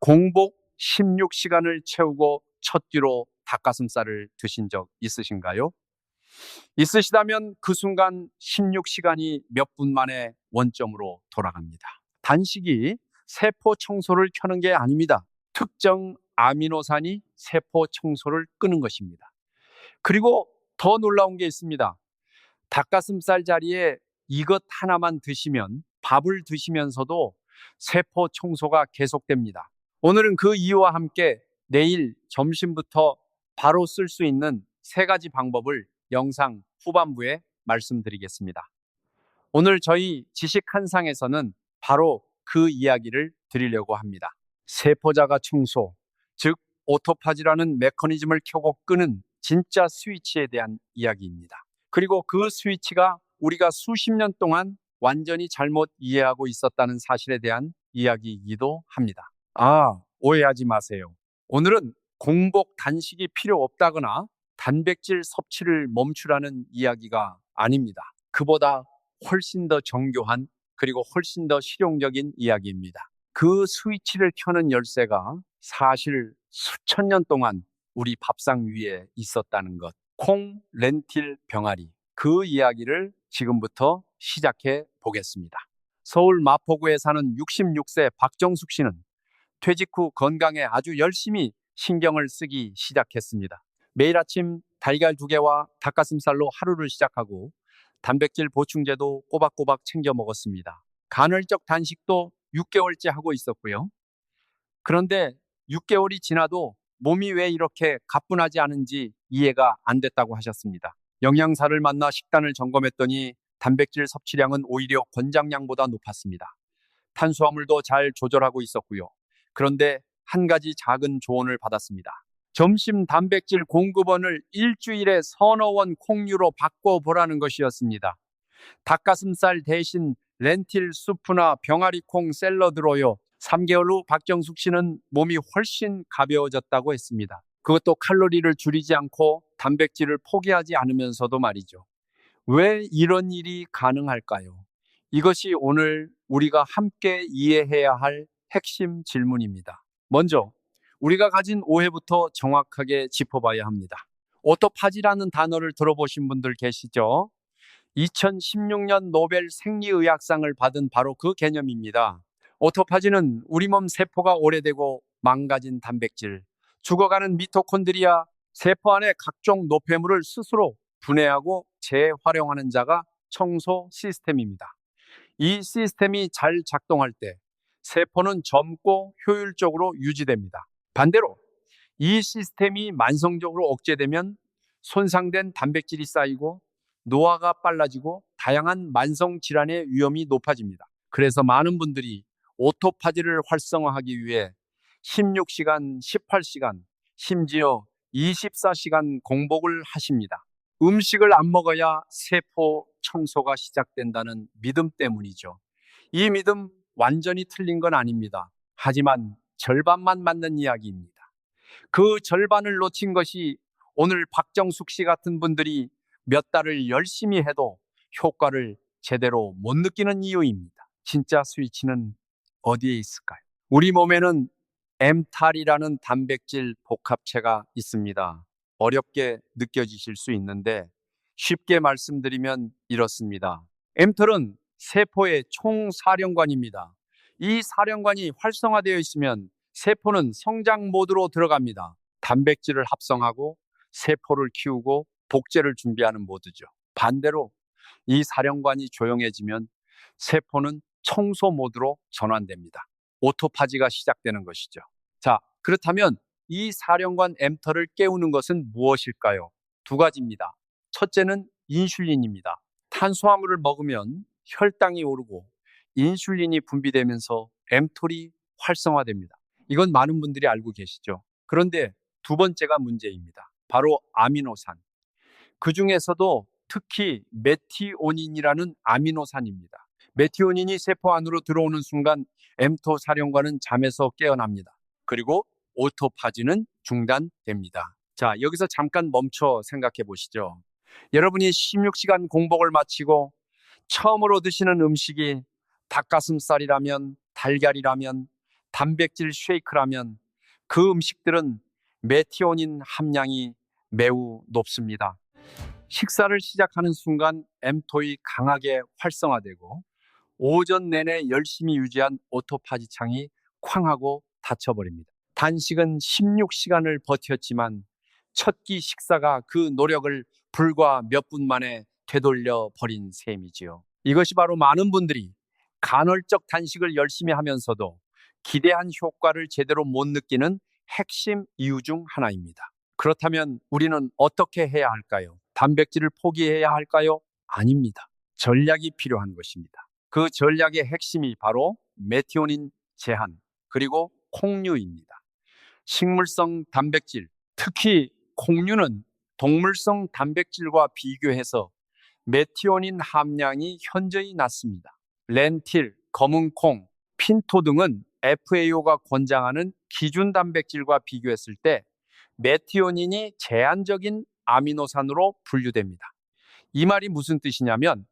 공복 16시간을 채우고 첫 끼로 닭가슴살을 드신 적 있으신가요? 있으시다면 그 순간 16시간이 몇 분 만에 원점으로 돌아갑니다. 단식이 세포 청소를 켜는 게 아닙니다. 특정 아미노산이 세포 청소를 끄는 것입니다. 그리고 더 놀라운 게 있습니다. 닭가슴살 자리에 이것 하나만 드시면, 밥을 드시면서도 세포 청소가 계속됩니다. 오늘은 그 이유와 함께 내일 점심부터 바로 쓸 수 있는 3가지 방법을 영상 후반부에 말씀드리겠습니다. 오늘 저희 지식 한상에서는 바로 그 이야기를 드리려고 합니다. 세포자가 청소, 즉 오토파지라는 메커니즘을 켜고 끄는 진짜 스위치에 대한 이야기입니다. 그리고 그 스위치가 우리가 수십 년 동안 완전히 잘못 이해하고 있었다는 사실에 대한 이야기이기도 합니다. 오해하지 마세요. 오늘은 공복 단식이 필요 없다거나 단백질 섭취를 멈추라는 이야기가 아닙니다. 그보다 훨씬 더 정교한 그리고 훨씬 더 실용적인 이야기입니다. 그 스위치를 켜는 열쇠가 사실 수천 년 동안 우리 밥상 위에 있었다는 것. 콩, 렌틸, 병아리. 그 이야기를 지금부터 시작해 보겠습니다. 서울 마포구에 사는 66세 박정숙 씨는 퇴직 후 건강에 아주 열심히 신경을 쓰기 시작했습니다. 매일 아침 달걀 2개와 닭가슴살로 하루를 시작하고 단백질 보충제도 꼬박꼬박 챙겨 먹었습니다. 간헐적 단식도 6개월째 하고 있었고요. 그런데 6개월이 지나도 몸이 왜 이렇게 가뿐하지 않은지 이해가 안 됐다고 하셨습니다. 영양사를 만나 식단을 점검했더니 단백질 섭취량은 오히려 권장량보다 높았습니다. 탄수화물도 잘 조절하고 있었고요. 그런데 한 가지 작은 조언을 받았습니다. 점심 단백질 공급원을 일주일에 서너 원 콩류로 바꿔보라는 것이었습니다. 닭가슴살 대신 렌틸 수프나 병아리콩 샐러드로요. 3개월 후 박정숙 씨는 몸이 훨씬 가벼워졌다고 했습니다. 그것도 칼로리를 줄이지 않고 단백질을 포기하지 않으면서도 말이죠. 왜 이런 일이 가능할까요? 이것이 오늘 우리가 함께 이해해야 할 핵심 질문입니다. 먼저 우리가 가진 오해부터 정확하게 짚어봐야 합니다. 오토파지라는 단어를 들어보신 분들 계시죠? 2016년 노벨 생리의학상을 받은 바로 그 개념입니다. 오토파지는 우리 몸 세포가 오래되고 망가진 단백질, 죽어가는 미토콘드리아, 세포 안의 각종 노폐물을 스스로 분해하고 재활용하는 자가 청소 시스템입니다. 이 시스템이 잘 작동할 때 세포는 젊고 효율적으로 유지됩니다. 반대로 이 시스템이 만성적으로 억제되면 손상된 단백질이 쌓이고 노화가 빨라지고 다양한 만성 질환의 위험이 높아집니다. 그래서 많은 분들이 오토파지를 활성화하기 위해 16시간, 18시간, 심지어 24시간 공복을 하십니다. 음식을 안 먹어야 세포 청소가 시작된다는 믿음 때문이죠. 이 믿음 완전히 틀린 건 아닙니다. 하지만 절반만 맞는 이야기입니다. 그 절반을 놓친 것이 오늘 박정숙 씨 같은 분들이 몇 달을 열심히 해도 효과를 제대로 못 느끼는 이유입니다. 진짜 스위치는 어디에 있을까요? 우리 몸에는 엠탈이라는 단백질 복합체가 있습니다. 어렵게 느껴지실 수 있는데 쉽게 말씀드리면 이렇습니다. 엠탈은 세포의 총사령관입니다. 이 사령관이 활성화되어 있으면 세포는 성장 모드로 들어갑니다. 단백질을 합성하고 세포를 키우고 복제를 준비하는 모드죠. 반대로 이 사령관이 조용해지면 세포는 청소 모드로 전환됩니다. 오토파지가 시작되는 것이죠. 자, 그렇다면 이 사령관 엠터를 깨우는 것은 무엇일까요? 2가지입니다. 첫째는 인슐린입니다. 탄수화물을 먹으면 혈당이 오르고 인슐린이 분비되면서 엠톨이 활성화됩니다. 이건 많은 분들이 알고 계시죠. 그런데 2번째가 문제입니다. 바로 아미노산. 그 중에서도 특히 메티오닌이라는 아미노산입니다. 메티오닌이 세포 안으로 들어오는 순간 엠토 사령관은 잠에서 깨어납니다. 그리고 오토파지는 중단됩니다. 자, 여기서 잠깐 멈춰 생각해 보시죠. 여러분이 16시간 공복을 마치고 처음으로 드시는 음식이 닭가슴살이라면, 달걀이라면, 단백질 쉐이크라면 그 음식들은 메티오닌 함량이 매우 높습니다. 식사를 시작하는 순간 mTOR이 강하게 활성화되고 오전 내내 열심히 유지한 오토파지 창이 쾅 하고 닫혀버립니다. 단식은 16시간을 버텼지만 첫 끼 식사가 그 노력을 불과 몇 분 만에 되돌려 버린 셈이지요. 이것이 바로 많은 분들이 간헐적 단식을 열심히 하면서도 기대한 효과를 제대로 못 느끼는 핵심 이유 중 하나입니다. 그렇다면 우리는 어떻게 해야 할까요? 단백질을 포기해야 할까요? 아닙니다. 전략이 필요한 것입니다. 그 전략의 핵심이 바로 메티오닌 제한, 그리고 콩류입니다. 식물성 단백질, 특히 콩류는 동물성 단백질과 비교해서 메티오닌 함량이 현저히 낮습니다. 렌틸, 검은 콩, 핀토 등은 FAO가 권장하는 기준 단백질과 비교했을 때 메티오닌이 제한적인 아미노산으로 분류됩니다. 이 말이 무슨 뜻이냐면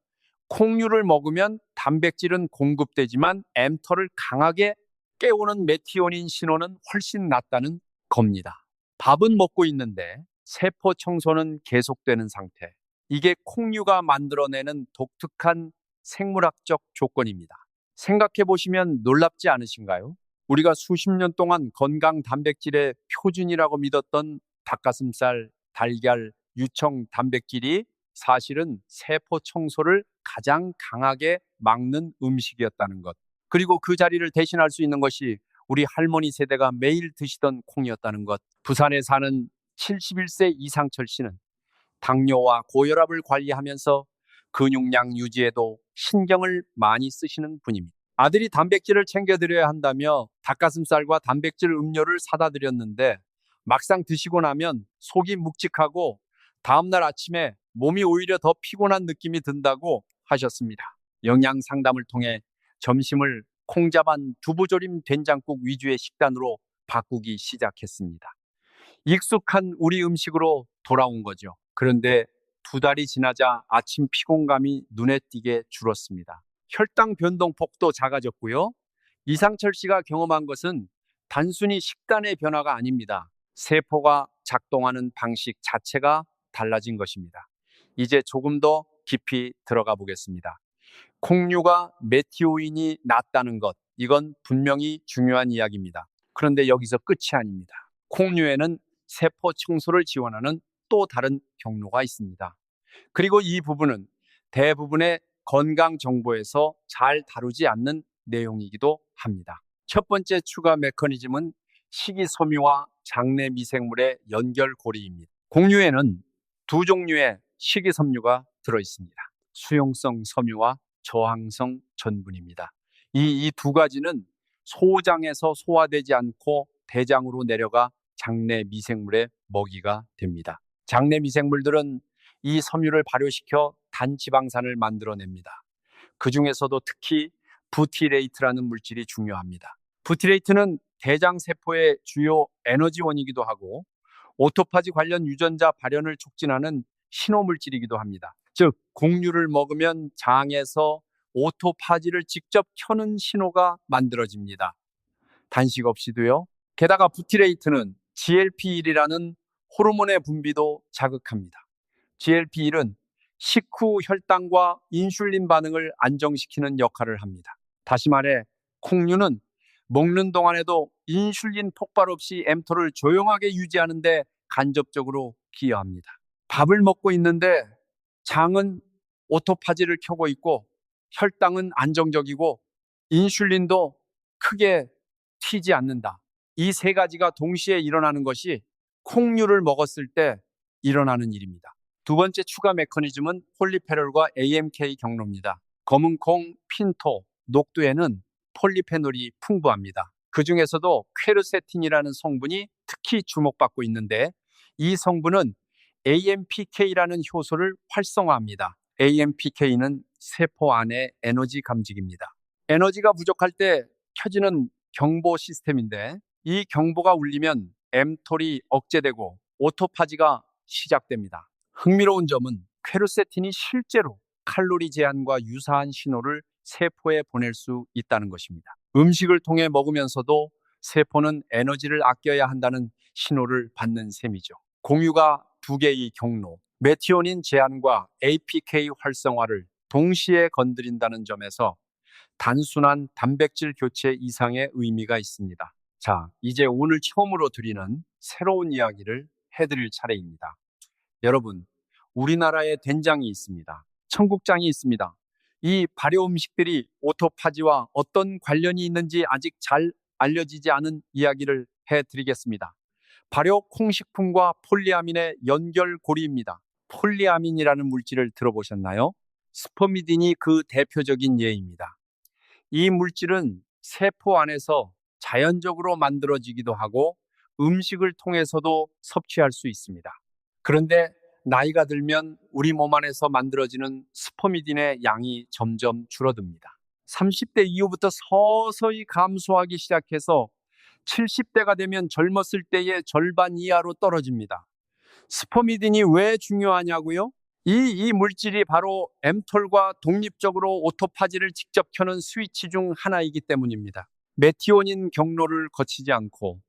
콩류를 먹으면 단백질은 공급되지만 mTOR을 강하게 깨우는 메티오닌 신호는 훨씬 낮다는 겁니다. 밥은 먹고 있는데 세포 청소는 계속되는 상태. 이게 콩류가 만들어내는 독특한 생물학적 조건입니다. 생각해 보시면 놀랍지 않으신가요? 우리가 수십 년 동안 건강 단백질의 표준이라고 믿었던 닭가슴살, 달걀, 유청 단백질이 사실은 세포 청소를 가장 강하게 막는 음식이었다는 것. 그리고 그 자리를 대신할 수 있는 것이 우리 할머니 세대가 매일 드시던 콩이었다는 것. 부산에 사는 71세 이상철 씨는 당뇨와 고혈압을 관리하면서 근육량 유지에도 신경을 많이 쓰시는 분입니다. 아들이 단백질을 챙겨드려야 한다며 닭가슴살과 단백질 음료를 사다 드렸는데 막상 드시고 나면 속이 묵직하고 다음날 아침에 몸이 오히려 더 피곤한 느낌이 든다고 하셨습니다. 영양 상담을 통해 점심을 콩자반 두부조림 된장국 위주의 식단으로 바꾸기 시작했습니다. 익숙한 우리 음식으로 돌아온 거죠. 그런데 2달이 지나자 아침 피곤감이 눈에 띄게 줄었습니다. 혈당 변동폭도 작아졌고요. 이상철 씨가 경험한 것은 단순히 식단의 변화가 아닙니다. 세포가 작동하는 방식 자체가 달라진 것입니다. 이제 조금 더 깊이 들어가 보겠습니다. 콩류가 메티오닌이 낮다는 것, 이건 분명히 중요한 이야기입니다. 그런데 여기서 끝이 아닙니다. 콩류에는 세포 청소를 지원하는 또 다른 경로가 있습니다. 그리고 이 부분은 대부분의 건강 정보에서 잘 다루지 않는 내용이기도 합니다. 첫 번째 추가 메커니즘은 식이섬유와 장내 미생물의 연결고리입니다. 콩류에는 두 종류의 식이섬유가 들어있습니다. 수용성 섬유와 저항성 전분입니다. 이 두 가지는 소장에서 소화되지 않고 대장으로 내려가 장내 미생물의 먹이가 됩니다. 장내 미생물들은 이 섬유를 발효시켜 단지방산을 만들어냅니다. 그 중에서도 특히 부티레이트라는 물질이 중요합니다. 부티레이트는 대장세포의 주요 에너지원이기도 하고 오토파지 관련 유전자 발현을 촉진하는 신호물질이기도 합니다. 즉, 콩류를 먹으면 장에서 오토파지를 직접 켜는 신호가 만들어집니다. 단식 없이도요. 게다가 부티레이트는 GLP-1이라는 호르몬의 분비도 자극합니다. GLP-1은 식후 혈당과 인슐린 반응을 안정시키는 역할을 합니다. 다시 말해 콩류는 먹는 동안에도 인슐린 폭발 없이 mTOR을 조용하게 유지하는 데 간접적으로 기여합니다. 밥을 먹고 있는데 장은 오토파지를 켜고 있고 혈당은 안정적이고 인슐린도 크게 튀지 않는다. 이 세 가지가 동시에 일어나는 것이 콩류를 먹었을 때 일어나는 일입니다. 두 번째 추가 메커니즘은 폴리페놀과 AMK 경로입니다. 검은 콩, 핀토, 녹두에는 폴리페놀이 풍부합니다. 그 중에서도 퀘르세틴이라는 성분이 특히 주목받고 있는데 이 성분은 AMPK라는 효소를 활성화합니다. AMPK는 세포 안의 에너지 감지기입니다. 에너지가 부족할 때 켜지는 경보 시스템인데 이 경보가 울리면 mTOR이 억제되고 오토파지가 시작됩니다. 흥미로운 점은 퀘르세틴이 실제로 칼로리 제한과 유사한 신호를 세포에 보낼 수 있다는 것입니다. 음식을 통해 먹으면서도 세포는 에너지를 아껴야 한다는 신호를 받는 셈이죠. 공유가 두 개의 경로, 메티오닌 제한과 APK 활성화를 동시에 건드린다는 점에서 단순한 단백질 교체 이상의 의미가 있습니다. 자, 이제 오늘 처음으로 드리는 새로운 이야기를 해드릴 차례입니다. 여러분, 우리나라에 된장이 있습니다. 청국장이 있습니다. 이 발효 음식들이 오토파지와 어떤 관련이 있는지 아직 잘 알려지지 않은 이야기를 해드리겠습니다. 발효 콩식품과 폴리아민의 연결고리입니다. 폴리아민이라는 물질을 들어보셨나요? 스퍼미딘이 그 대표적인 예입니다. 이 물질은 세포 안에서 자연적으로 만들어지기도 하고 음식을 통해서도 섭취할 수 있습니다. 그런데 나이가 들면 우리 몸 안에서 만들어지는 스퍼미딘의 양이 점점 줄어듭니다. 30대 이후부터 서서히 감소하기 시작해서 70대가 되면 젊었을 때의 절반 이하로 떨어집니다. 스퍼미딘이 왜 중요하냐고요? 이 물질이 바로 엠톨과 독립적으로 오토파지를 직접 켜는 스위치 중 하나이기 때문입니다. 메티오닌 경로를 거치지 않고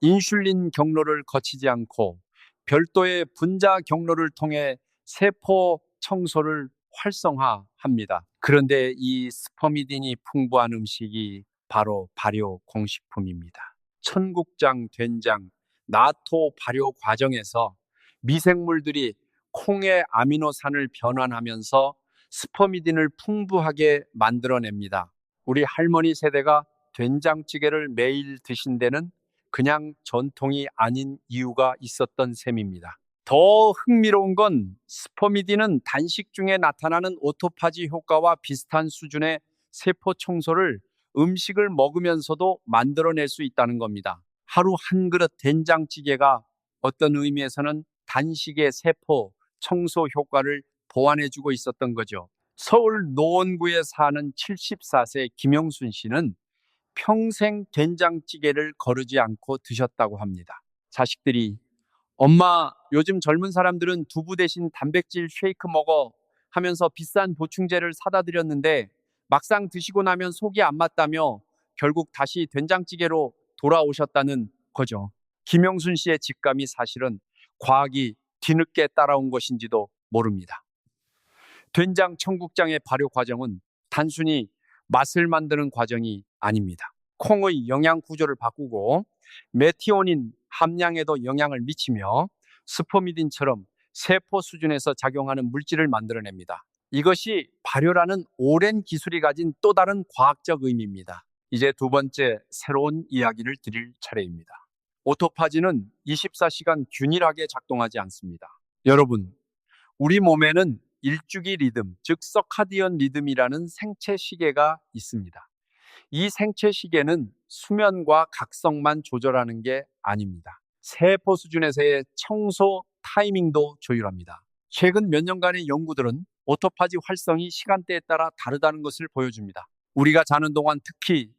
인슐린 경로를 거치지 않고 별도의 분자 경로를 통해 세포 청소를 활성화합니다. 그런데 이 스퍼미딘이 풍부한 음식이 바로 발효 공식품입니다. 청국장, 된장, 나토 발효 과정에서 미생물들이 콩의 아미노산을 변환하면서 스퍼미딘을 풍부하게 만들어냅니다. 우리 할머니 세대가 된장찌개를 매일 드신 데는 그냥 전통이 아닌 이유가 있었던 셈입니다. 더 흥미로운 건 스퍼미딘은 단식 중에 나타나는 오토파지 효과와 비슷한 수준의 세포 청소를 음식을 먹으면서도 만들어낼 수 있다는 겁니다. 하루 한 그릇 된장찌개가 어떤 의미에서는 단식의 세포 청소 효과를 보완해주고 있었던 거죠. 서울 노원구에 사는 74세 김영순 씨는 평생 된장찌개를 거르지 않고 드셨다고 합니다. 자식들이 엄마, 요즘 젊은 사람들은 두부 대신 단백질 쉐이크 먹어 하면서 비싼 보충제를 사다 드렸는데 막상 드시고 나면 속이 안 맞다며 결국 다시 된장찌개로 돌아오셨다는 거죠. 김영순 씨의 직감이 사실은 과학이 뒤늦게 따라온 것인지도 모릅니다. 된장 청국장의 발효 과정은 단순히 맛을 만드는 과정이 아닙니다. 콩의 영양 구조를 바꾸고 메티오닌 함량에도 영향을 미치며 스퍼미딘처럼 세포 수준에서 작용하는 물질을 만들어냅니다. 이것이 발효라는 오랜 기술이 가진 또 다른 과학적 의미입니다. 이제 두 번째 새로운 이야기를 드릴 차례입니다. 오토파지는 24시간 균일하게 작동하지 않습니다. 여러분, 우리 몸에는 일주기 리듬, 즉 서카디언 리듬이라는 생체 시계가 있습니다. 이 생체 시계는 수면과 각성만 조절하는 게 아닙니다. 세포 수준에서의 청소 타이밍도 조율합니다. 최근 몇 년간의 연구들은 오토파지 활성이 시간대에 따라 다르다는 것을 보여줍니다. 우리가 자는 동안 특히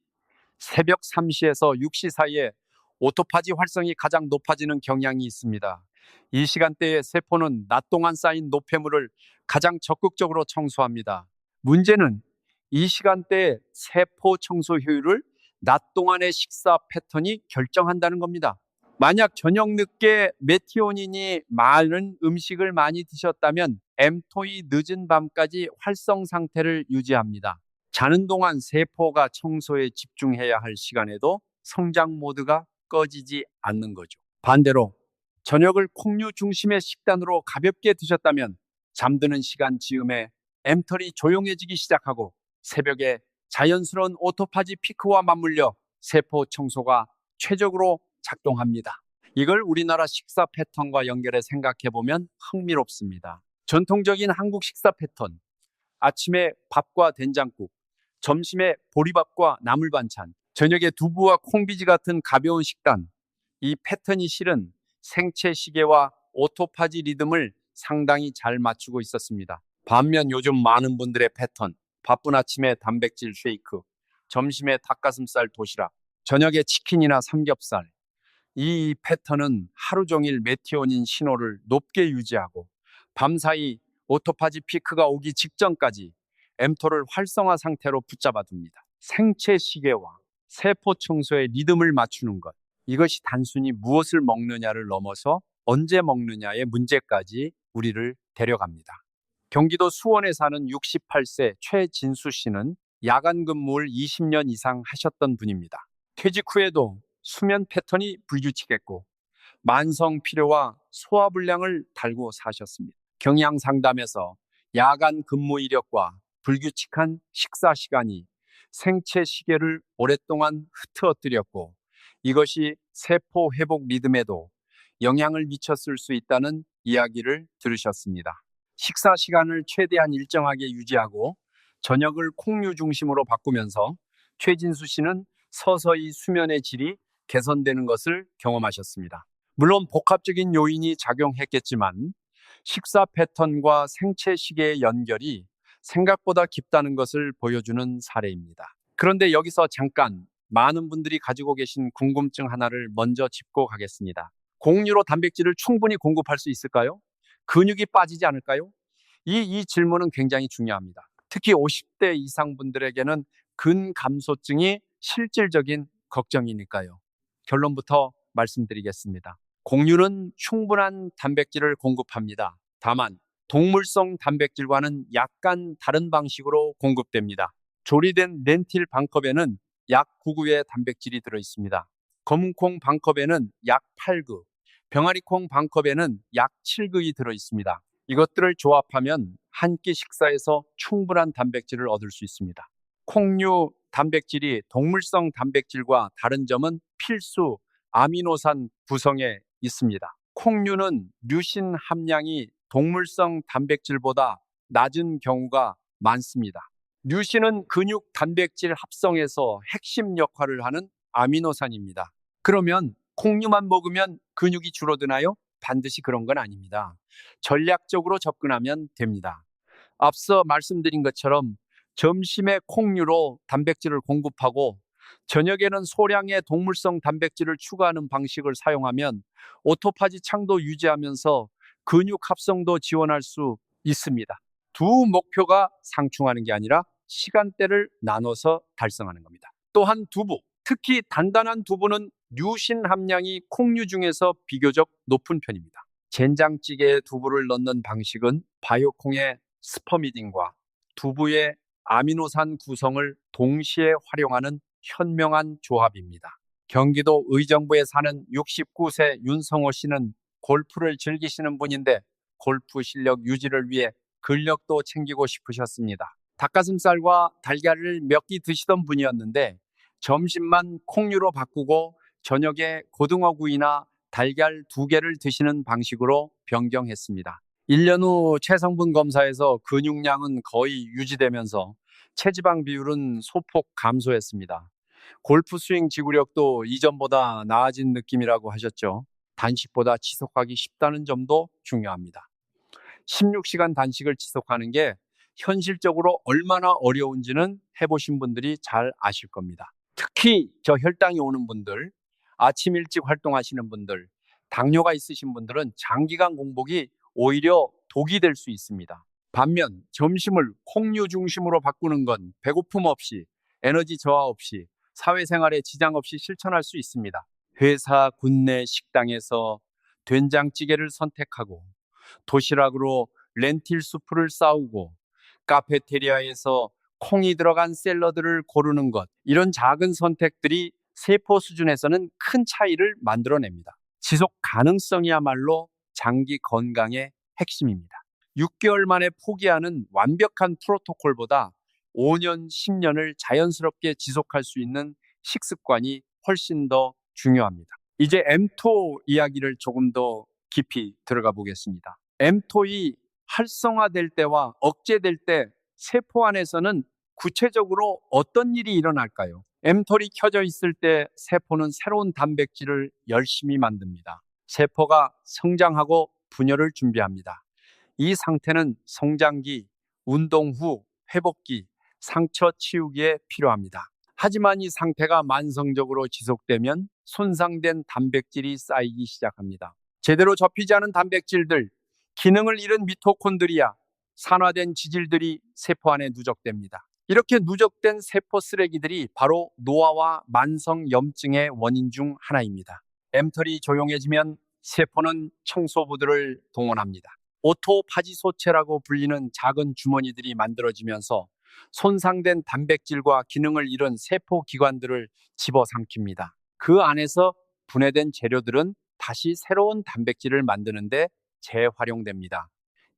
새벽 3시에서 6시 사이에 오토파지 활성이 가장 높아지는 경향이 있습니다. 이 시간대에 세포는 낮 동안 쌓인 노폐물을 가장 적극적으로 청소합니다. 문제는 이 시간대에 세포 청소 효율을 낮 동안의 식사 패턴이 결정한다는 겁니다. 만약 저녁 늦게 메티오닌이 많은 음식을 많이 드셨다면 mTO이 늦은 밤까지 활성 상태를 유지합니다. 자는 동안 세포가 청소에 집중해야 할 시간에도 성장 모드가 꺼지지 않는 거죠. 반대로 저녁을 콩류 중심의 식단으로 가볍게 드셨다면 잠드는 시간 즈음에 mTO이 조용해지기 시작하고 새벽에 자연스러운 오토파지 피크와 맞물려 세포 청소가 최적으로 작동합니다. 이걸 우리나라 식사 패턴과 연결해 생각해 보면 흥미롭습니다. 전통적인 한국 식사 패턴, 아침에 밥과 된장국, 점심에 보리밥과 나물 반찬, 저녁에 두부와 콩비지 같은 가벼운 식단, 이 패턴이 실은 생체 시계와 오토파지 리듬을 상당히 잘 맞추고 있었습니다. 반면 요즘 많은 분들의 패턴, 바쁜 아침에 단백질 쉐이크, 점심에 닭가슴살 도시락, 저녁에 치킨이나 삼겹살, 이 패턴은 하루 종일 메티오닌 신호를 높게 유지하고 밤사이 오토파지 피크가 오기 직전까지 mTO를 활성화 상태로 붙잡아 둡니다. 생체 시계와 세포 청소의 리듬을 맞추는 것. 이것이 단순히 무엇을 먹느냐를 넘어서 언제 먹느냐의 문제까지 우리를 데려갑니다. 경기도 수원에 사는 68세 최진수 씨는 야간 근무를 20년 이상 하셨던 분입니다. 퇴직 후에도 수면 패턴이 불규칙했고 만성 피로와 소화불량을 달고 사셨습니다. 경양 상담에서 야간 근무 이력과 불규칙한 식사 시간이 생체 시계를 오랫동안 흐트러뜨렸고 이것이 세포 회복 리듬에도 영향을 미쳤을 수 있다는 이야기를 들으셨습니다. 식사 시간을 최대한 일정하게 유지하고 저녁을 콩류 중심으로 바꾸면서 최진수 씨는 서서히 수면의 질이 개선되는 것을 경험하셨습니다. 물론 복합적인 요인이 작용했겠지만 식사 패턴과 생체 시계의 연결이 생각보다 깊다는 것을 보여주는 사례입니다. 그런데 여기서 잠깐 많은 분들이 가지고 계신 궁금증 하나를 먼저 짚고 가겠습니다. 공유로 단백질을 충분히 공급할 수 있을까요? 근육이 빠지지 않을까요? 이 질문은 굉장히 중요합니다. 특히 50대 이상 분들에게는 근감소증이 실질적인 걱정이니까요. 결론부터 말씀드리겠습니다. 공유는 충분한 단백질을 공급합니다. 다만 동물성 단백질과는 약간 다른 방식으로 공급됩니다. 조리된 렌틸 반컵에는 약 9g의 단백질이 들어있습니다. 검은콩 반컵에는 약 8g, 병아리콩 반컵에는 약 7g이 들어있습니다. 이것들을 조합하면 한 끼 식사에서 충분한 단백질을 얻을 수 있습니다. 콩류 단백질이 동물성 단백질과 다른 점은 필수 아미노산 구성에 있습니다. 콩류는 류신 함량이 동물성 단백질보다 낮은 경우가 많습니다. 류신은 근육 단백질 합성에서 핵심 역할을 하는 아미노산입니다. 그러면 콩류만 먹으면 근육이 줄어드나요? 반드시 그런 건 아닙니다. 전략적으로 접근하면 됩니다. 앞서 말씀드린 것처럼 점심에 콩류로 단백질을 공급하고 저녁에는 소량의 동물성 단백질을 추가하는 방식을 사용하면 오토파지 창도 유지하면서 근육 합성도 지원할 수 있습니다. 두 목표가 상충하는 게 아니라 시간대를 나눠서 달성하는 겁니다. 또한 두부, 특히 단단한 두부는 류신 함량이 콩류 중에서 비교적 높은 편입니다. 된장찌개에 두부를 넣는 방식은 바이오콩의 스퍼미딘과 두부의 아미노산 구성을 동시에 활용하는 현명한 조합입니다. 경기도 의정부에 사는 69세 윤성호 씨는 골프를 즐기시는 분인데 골프 실력 유지를 위해 근력도 챙기고 싶으셨습니다. 닭가슴살과 달걀을 몇 끼 드시던 분이었는데 점심만 콩류로 바꾸고 저녁에 고등어구이나 달걀 2개를 드시는 방식으로 변경했습니다. 1년 후 체성분 검사에서 근육량은 거의 유지되면서 체지방 비율은 소폭 감소했습니다. 골프 스윙 지구력도 이전보다 나아진 느낌이라고 하셨죠. 단식보다 지속하기 쉽다는 점도 중요합니다. 16시간 단식을 지속하는 게 현실적으로 얼마나 어려운지는 해보신 분들이 잘 아실 겁니다. 특히 저 혈당이 오는 분들, 아침 일찍 활동하시는 분들, 당뇨가 있으신 분들은 장기간 공복이 오히려 독이 될 수 있습니다. 반면 점심을 콩류 중심으로 바꾸는 건 배고픔 없이, 에너지 저하 없이, 사회생활에 지장 없이 실천할 수 있습니다. 회사 군내 식당에서 된장찌개를 선택하고 도시락으로 렌틸 수프를 싸우고 카페테리아에서 콩이 들어간 샐러드를 고르는 것, 이런 작은 선택들이 세포 수준에서는 큰 차이를 만들어냅니다. 지속 가능성이야말로 장기 건강의 핵심입니다. 6개월 만에 포기하는 완벽한 프로토콜보다 5년, 10년을 자연스럽게 지속할 수 있는 식습관이 훨씬 더 중요합니다. 이제 mTOR 이야기를 조금 더 깊이 들어가 보겠습니다. mTOR이 활성화될 때와 억제될 때 세포 안에서는 구체적으로 어떤 일이 일어날까요? mTOR이 켜져 있을 때 세포는 새로운 단백질을 열심히 만듭니다. 세포가 성장하고 분열을 준비합니다. 이 상태는 성장기, 운동 후, 회복기, 상처 치유기에 필요합니다. 하지만 이 상태가 만성적으로 지속되면 손상된 단백질이 쌓이기 시작합니다. 제대로 접히지 않은 단백질들, 기능을 잃은 미토콘드리아, 산화된 지질들이 세포 안에 누적됩니다. 이렇게 누적된 세포 쓰레기들이 바로 노화와 만성염증의 원인 중 하나입니다. 엠털이 조용해지면 세포는 청소부들을 동원합니다. 오토파지소체라고 불리는 작은 주머니들이 만들어지면서 손상된 단백질과 기능을 잃은 세포 기관들을 집어삼킵니다. 그 안에서 분해된 재료들은 다시 새로운 단백질을 만드는데 재활용됩니다.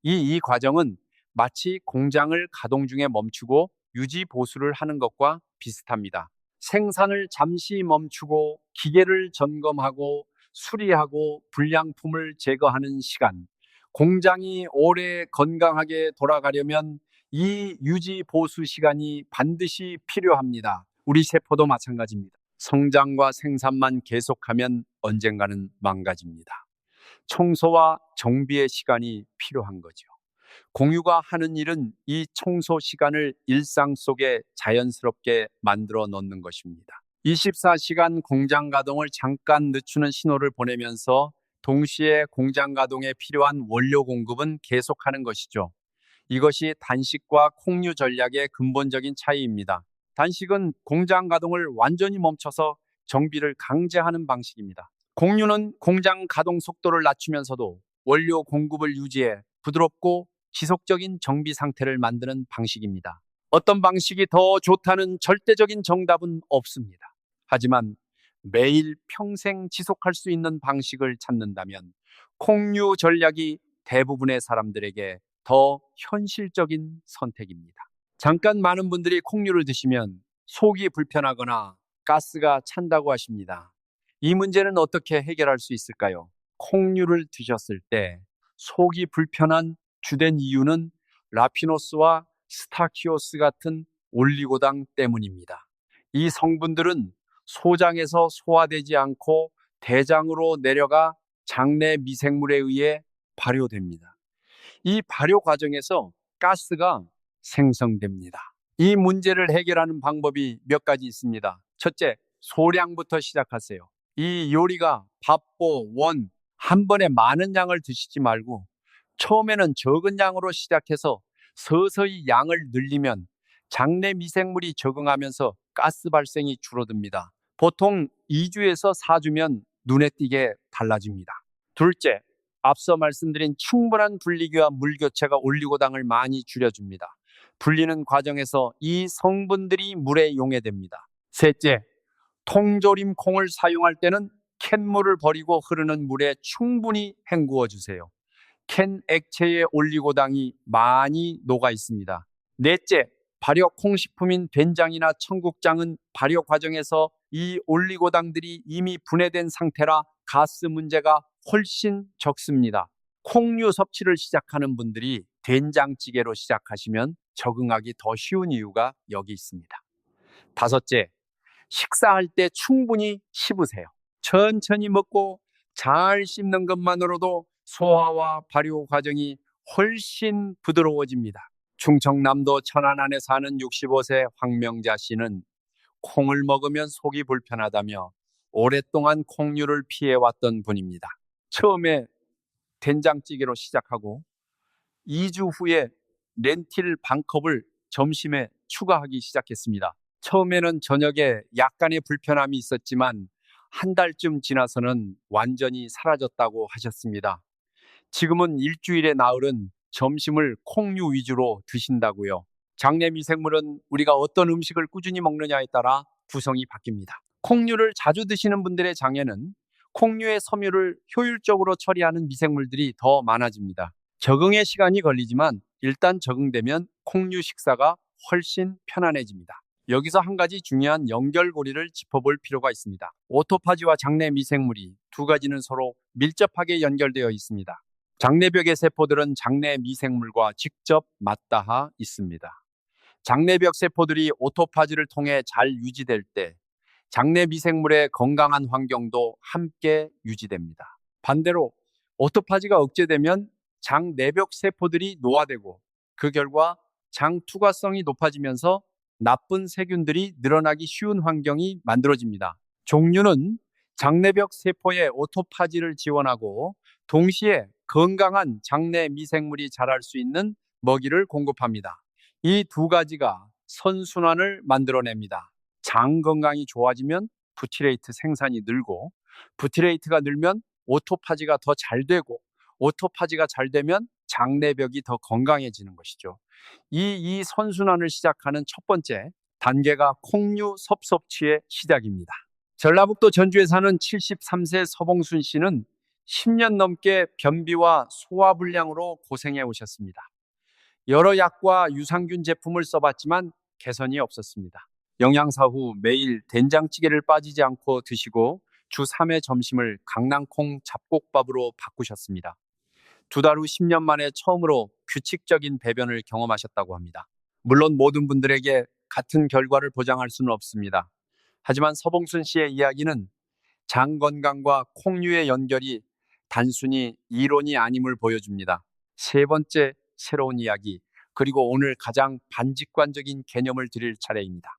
이 과정은 마치 공장을 가동 중에 멈추고 유지 보수를 하는 것과 비슷합니다. 생산을 잠시 멈추고 기계를 점검하고 수리하고 불량품을 제거하는 시간. 공장이 오래 건강하게 돌아가려면 이 유지 보수 시간이 반드시 필요합니다. 우리 세포도 마찬가지입니다. 성장과 생산만 계속하면 언젠가는 망가집니다. 청소와 정비의 시간이 필요한 거죠. 공유가 하는 일은 이 청소 시간을 일상 속에 자연스럽게 만들어 넣는 것입니다. 24시간 공장 가동을 잠깐 늦추는 신호를 보내면서 동시에 공장 가동에 필요한 원료 공급은 계속하는 것이죠. 이것이 단식과 콩류 전략의 근본적인 차이입니다. 단식은 공장 가동을 완전히 멈춰서 정비를 강제하는 방식입니다. 공유는 공장 가동 속도를 낮추면서도 원료 공급을 유지해 부드럽고 지속적인 정비 상태를 만드는 방식입니다. 어떤 방식이 더 좋다는 절대적인 정답은 없습니다. 하지만 매일 평생 지속할 수 있는 방식을 찾는다면 콩류 전략이 대부분의 사람들에게 더 현실적인 선택입니다. 잠깐 많은 분들이 콩류를 드시면 속이 불편하거나 가스가 찬다고 하십니다. 이 문제는 어떻게 해결할 수 있을까요? 콩류를 드셨을 때 속이 불편한 주된 이유는 라피노스와 스타키오스 같은 올리고당 때문입니다. 이 성분들은 소장에서 소화되지 않고 대장으로 내려가 장내 미생물에 의해 발효됩니다. 이 발효 과정에서 가스가 생성됩니다. 이 문제를 해결하는 방법이 몇 가지 있습니다. 첫째, 소량부터 시작하세요. 이 요리가 밥보, 원, 한 번에 많은 양을 드시지 말고 처음에는 적은 양으로 시작해서 서서히 양을 늘리면 장내 미생물이 적응하면서 가스 발생이 줄어듭니다. 보통 2주에서 4주면 눈에 띄게 달라집니다. 둘째, 앞서 말씀드린 충분한 분리기와 물 교체가 올리고당을 많이 줄여줍니다. 분리는 과정에서 이 성분들이 물에 용해됩니다. 셋째, 통조림 콩을 사용할 때는 캔물을 버리고 흐르는 물에 충분히 헹구어 주세요. 캔 액체에 올리고당이 많이 녹아 있습니다. 넷째, 발효 콩식품인 된장이나 청국장은 발효 과정에서 이 올리고당들이 이미 분해된 상태라 가스 문제가 훨씬 적습니다. 콩류 섭취를 시작하는 분들이 된장찌개로 시작하시면 적응하기 더 쉬운 이유가 여기 있습니다. 다섯째, 식사할 때 충분히 씹으세요. 천천히 먹고 잘 씹는 것만으로도 소화와 발효 과정이 훨씬 부드러워집니다. 충청남도 천안안에 사는 65세 황명자 씨는 콩을 먹으면 속이 불편하다며 오랫동안 콩류를 피해왔던 분입니다. 처음에 된장찌개로 시작하고 2주 후에 렌틸 반컵을 점심에 추가하기 시작했습니다. 처음에는 저녁에 약간의 불편함이 있었지만 한 달쯤 지나서는 완전히 사라졌다고 하셨습니다. 지금은 일주일에 나흘은 점심을 콩류 위주로 드신다고요. 장내 미생물은 우리가 어떤 음식을 꾸준히 먹느냐에 따라 구성이 바뀝니다. 콩류를 자주 드시는 분들의 장에는 콩류의 섬유를 효율적으로 처리하는 미생물들이 더 많아집니다. 적응의 시간이 걸리지만 일단 적응되면 콩류 식사가 훨씬 편안해집니다. 여기서 한 가지 중요한 연결고리를 짚어볼 필요가 있습니다. 오토파지와 장내 미생물이 두 가지는 서로 밀접하게 연결되어 있습니다. 장내벽의 세포들은 장내 미생물과 직접 맞닿아 있습니다. 장내벽 세포들이 오토파지를 통해 잘 유지될 때 장내 미생물의 건강한 환경도 함께 유지됩니다. 반대로 오토파지가 억제되면 장내벽 세포들이 노화되고 그 결과 장 투과성이 높아지면서 나쁜 세균들이 늘어나기 쉬운 환경이 만들어집니다. 종류는 장내벽 세포의 오토파지를 지원하고 동시에 건강한 장내 미생물이 자랄 수 있는 먹이를 공급합니다. 이 두 가지가 선순환을 만들어냅니다. 장 건강이 좋아지면 부티레이트 생산이 늘고, 부티레이트가 늘면 오토파지가 더 잘 되고, 오토파지가 잘 되면 장내벽이 더 건강해지는 것이죠. 이 선순환을 시작하는 첫 번째 단계가 콩류 섭섭취의 시작입니다. 전라북도 전주에 사는 73세 서봉순 씨는 10년 넘게 변비와 소화불량으로 고생해 오셨습니다. 여러 약과 유산균 제품을 써봤지만 개선이 없었습니다. 영양사 후 매일 된장찌개를 빠지지 않고 드시고 주 3회 점심을 강낭콩 잡곡밥으로 바꾸셨습니다. 2달 후 10년 만에 처음으로 규칙적인 배변을 경험하셨다고 합니다. 물론 모든 분들에게 같은 결과를 보장할 수는 없습니다. 하지만 서봉순 씨의 이야기는 장 건강과 콩류의 연결이 단순히 이론이 아님을 보여줍니다. 세 번째 새로운 이야기, 그리고 오늘 가장 반직관적인 개념을 드릴 차례입니다.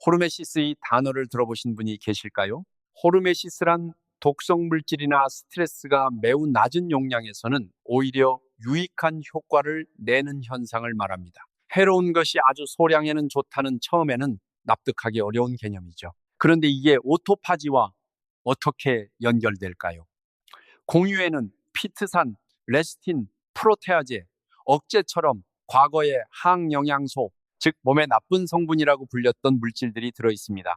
호르메시스 이 단어를 들어보신 분이 계실까요? 호르메시스란 독성 물질이나 스트레스가 매우 낮은 용량에서는 오히려 유익한 효과를 내는 현상을 말합니다. 해로운 것이 아주 소량에는 좋다는 처음에는 납득하기 어려운 개념이죠. 그런데 이게 오토파지와 어떻게 연결될까요? 공유에는 피트산, 레시틴, 프로테아제, 억제처럼 과거의 항영양소, 즉 몸에 나쁜 성분이라고 불렸던 물질들이 들어있습니다.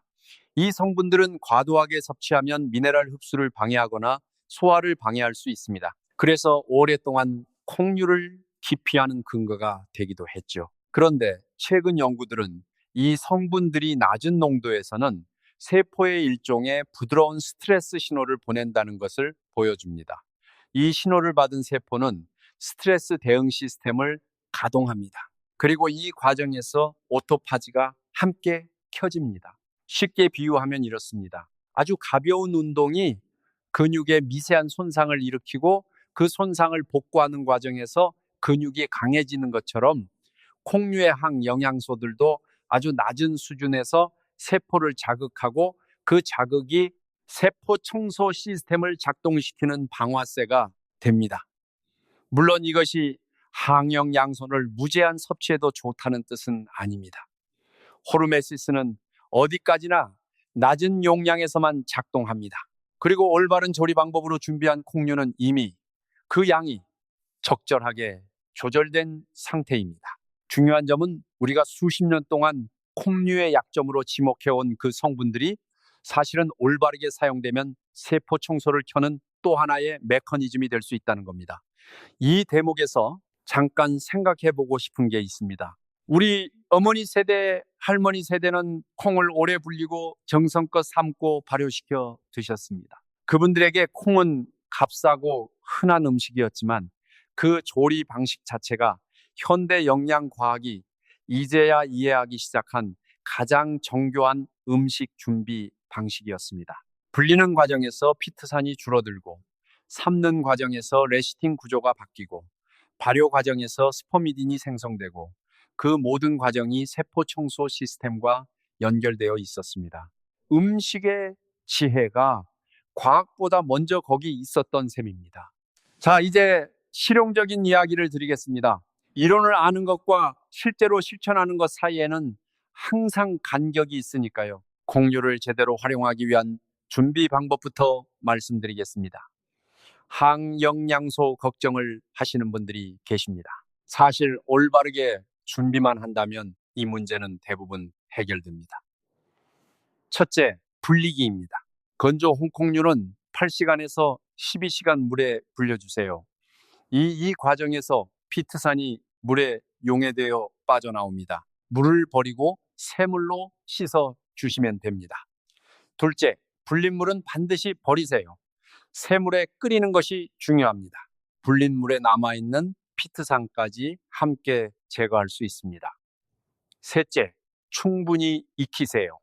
이 성분들은 과도하게 섭취하면 미네랄 흡수를 방해하거나 소화를 방해할 수 있습니다. 그래서 오랫동안 콩류를 기피하는 근거가 되기도 했죠. 그런데 최근 연구들은 이 성분들이 낮은 농도에서는 세포의 일종의 부드러운 스트레스 신호를 보낸다는 것을 보여줍니다. 이 신호를 받은 세포는 스트레스 대응 시스템을 가동합니다. 그리고 이 과정에서 오토파지가 함께 켜집니다. 쉽게 비유하면 이렇습니다. 아주 가벼운 운동이 근육에 미세한 손상을 일으키고 그 손상을 복구하는 과정에서 근육이 강해지는 것처럼 콩류의 항영양소들도 아주 낮은 수준에서 세포를 자극하고 그 자극이 세포 청소 시스템을 작동시키는 방아쇠가 됩니다. 물론 이것이 항영양소를 무제한 섭취해도 좋다는 뜻은 아닙니다. 호르메시스는 어디까지나 낮은 용량에서만 작동합니다. 그리고 올바른 조리 방법으로 준비한 콩류는 이미 그 양이 적절하게 조절된 상태입니다. 중요한 점은 우리가 수십 년 동안 콩류의 약점으로 지목해온 그 성분들이 사실은 올바르게 사용되면 세포 청소를 켜는 또 하나의 메커니즘이 될 수 있다는 겁니다. 이 대목에서 잠깐 생각해 보고 싶은 게 있습니다. 우리 어머니 세대, 할머니 세대는 콩을 오래 불리고 정성껏 삶고 발효시켜 드셨습니다. 그분들에게 콩은 값싸고 흔한 음식이었지만 그 조리 방식 자체가 현대 영양과학이 이제야 이해하기 시작한 가장 정교한 음식 준비 방식이었습니다. 불리는 과정에서 피트산이 줄어들고, 삶는 과정에서 레시틴 구조가 바뀌고, 발효 과정에서 스포미딘이 생성되고, 그 모든 과정이 세포 청소 시스템과 연결되어 있었습니다. 음식의 지혜가 과학보다 먼저 거기 있었던 셈입니다. 자, 이제 실용적인 이야기를 드리겠습니다. 이론을 아는 것과 실제로 실천하는 것 사이에는 항상 간격이 있으니까요. 콩류를 제대로 활용하기 위한 준비 방법부터 말씀드리겠습니다. 항영양소 걱정을 하시는 분들이 계십니다. 사실 올바르게 준비만 한다면 이 문제는 대부분 해결됩니다. 첫째, 불리기입니다. 건조 홍콩류는 8시간에서 12시간 물에 불려주세요. 이 과정에서 피트산이 물에 용해되어 빠져나옵니다. 물을 버리고 새물로 씻어 주시면 됩니다. 둘째, 불린 물은 반드시 버리세요. 새물에 끓이는 것이 중요합니다. 불린 물에 남아있는 피트산까지 함께 제거할 수 있습니다. 셋째, 충분히 익히세요.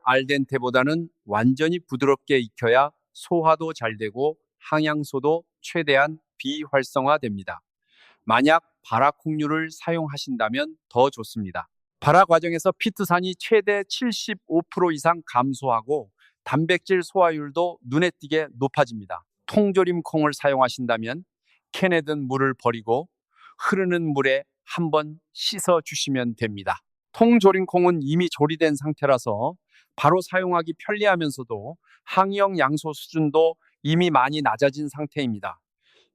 알덴테보다는 완전히 부드럽게 익혀야 소화도 잘 되고 항양소도 최대한 비활성화됩니다. 만약 발화 콩류를 사용하신다면 더 좋습니다. 발화 과정에서 피트산이 최대 75% 이상 감소하고 단백질 소화율도 눈에 띄게 높아집니다. 통조림 콩을 사용하신다면 캔에 든 물을 버리고 흐르는 물에 한번 씻어 주시면 됩니다. 통조림콩은 이미 조리된 상태라서 바로 사용하기 편리하면서도 항이형 양소 수준도 이미 많이 낮아진 상태입니다.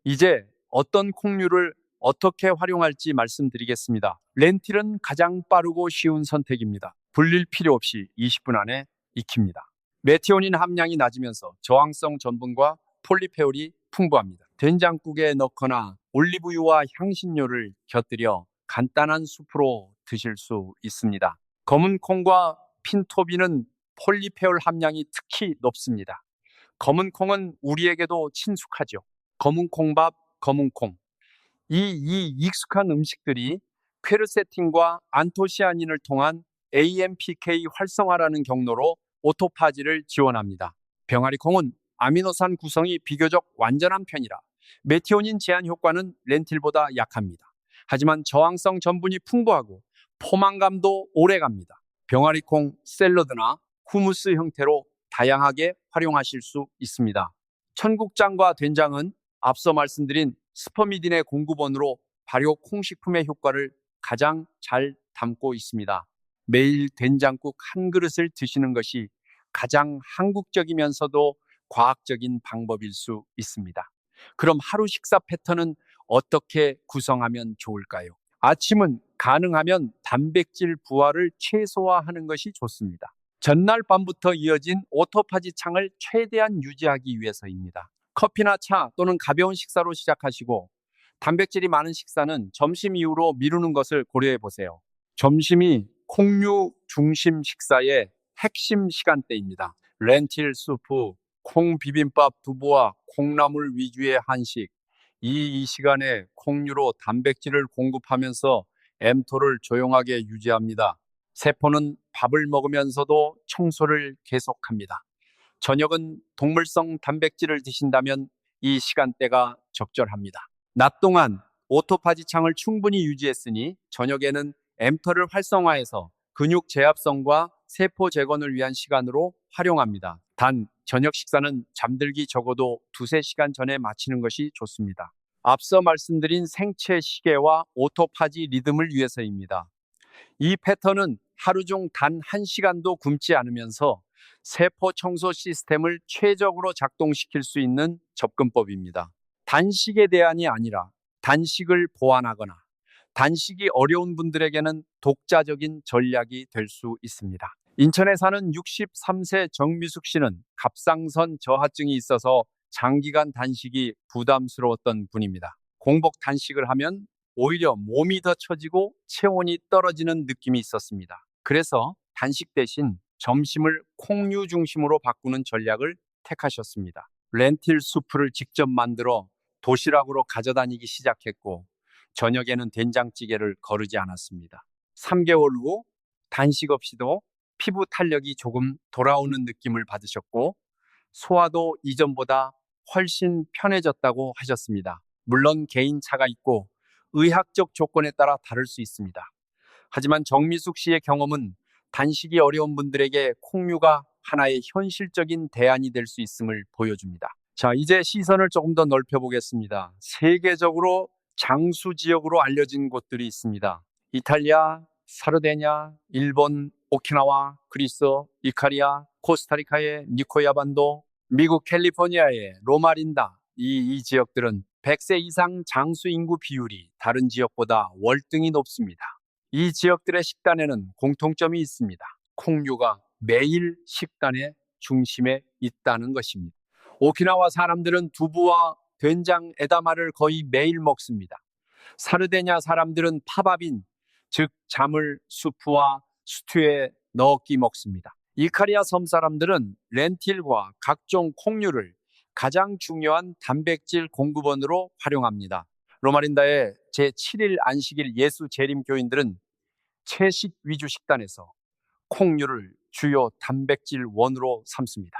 이제 어떤 콩류를 어떻게 활용할지 말씀드리겠습니다. 렌틸은 가장 빠르고 쉬운 선택입니다. 불릴 필요 없이 20분 안에 익힙니다. 메티오닌 함량이 낮으면서 저항성 전분과 폴리페올이 풍부합니다. 된장국에 넣거나 올리브유와 향신료를 곁들여 간단한 수프로 드실 수 있습니다. 검은 콩과 핀토비는 폴리페올 함량이 특히 높습니다. 검은 콩은 우리에게도 친숙하죠. 검은 콩밥, 검은 콩. 이 익숙한 음식들이 퀘르세틴과 안토시아닌을 통한 AMPK 활성화라는 경로로 오토파지를 지원합니다. 병아리 콩은 아미노산 구성이 비교적 완전한 편이라 메티오닌 제한 효과는 렌틸보다 약합니다. 하지만 저항성 전분이 풍부하고 포만감도 오래갑니다. 병아리 콩 샐러드나 후무스 형태로 다양하게 활용하실 수 있습니다. 천국장과 된장은 앞서 말씀드린 스퍼미딘의 공급원으로 발효 콩식품의 효과를 가장 잘 담고 있습니다. 매일 된장국 한 그릇을 드시는 것이 가장 한국적이면서도 과학적인 방법일 수 있습니다. 그럼 하루 식사 패턴은 어떻게 구성하면 좋을까요? 아침은 가능하면 단백질 부하를 최소화하는 것이 좋습니다. 전날 밤부터 이어진 오토파지 창을 최대한 유지하기 위해서입니다. 커피나 차 또는 가벼운 식사로 시작하시고 단백질이 많은 식사는 점심 이후로 미루는 것을 고려해 보세요. 점심이 콩류 중심 식사의 핵심 시간대입니다. 렌틸 수프, 콩 비빔밥 두부와 콩나물 위주의 한식. 이 시간에 콩류로 단백질을 공급하면서 m토를 조용하게 유지합니다. 세포는 밥을 먹으면서도 청소를 계속합니다. 저녁은 동물성 단백질을 드신다면 이 시간대가 적절합니다. 낮 동안 오토파지 창을 충분히 유지했으니 저녁에는 m터를 활성화해서 근육 재합성과 세포 재건을 위한 시간으로 활용합니다. 단, 저녁 식사는 잠들기 적어도 2~3시간 전에 마치는 것이 좋습니다. 앞서 말씀드린 생체 시계와 오토파지 리듬을 위해서입니다. 이 패턴은 하루 중 단 1시간도 굶지 않으면서 세포 청소 시스템을 최적으로 작동시킬 수 있는 접근법입니다. 단식의 대안이 아니라 단식을 보완하거나 단식이 어려운 분들에게는 독자적인 전략이 될 수 있습니다. 인천에 사는 63세 정미숙 씨는 갑상선 저하증이 있어서 장기간 단식이 부담스러웠던 분입니다. 공복 단식을 하면 오히려 몸이 더 처지고 체온이 떨어지는 느낌이 있었습니다. 그래서 단식 대신 점심을 콩류 중심으로 바꾸는 전략을 택하셨습니다. 렌틸 수프를 직접 만들어 도시락으로 가져다니기 시작했고 저녁에는 된장찌개를 거르지 않았습니다. 3개월 후 단식 없이도 피부 탄력이 조금 돌아오는 느낌을 받으셨고 소화도 이전보다 훨씬 편해졌다고 하셨습니다. 물론 개인차가 있고 의학적 조건에 따라 다를 수 있습니다. 하지만 정미숙 씨의 경험은 단식이 어려운 분들에게 콩류가 하나의 현실적인 대안이 될 수 있음을 보여줍니다. 자, 이제 시선을 조금 더 넓혀보겠습니다. 세계적으로 장수 지역으로 알려진 곳들이 있습니다. 이탈리아, 사르데냐, 일본, 오키나와, 그리스, 이카리아, 코스타리카의 니코야 반도, 미국 캘리포니아의 로마린다. 이 지역들은 100세 이상 장수 인구 비율이 다른 지역보다 월등히 높습니다. 이 지역들의 식단에는 공통점이 있습니다. 콩류가 매일 식단의 중심에 있다는 것입니다. 오키나와 사람들은 두부와 된장 에다마를 거의 매일 먹습니다. 사르데냐 사람들은 파바빈, 즉 자물 수프와 스튜에 넣기 먹습니다. 이카리아 섬 사람들은 렌틸과 각종 콩류를 가장 중요한 단백질 공급원으로 활용합니다. 로마린다의 제7일 안식일 예수 재림 교인들은 채식 위주 식단에서 콩류를 주요 단백질 원으로 삼습니다.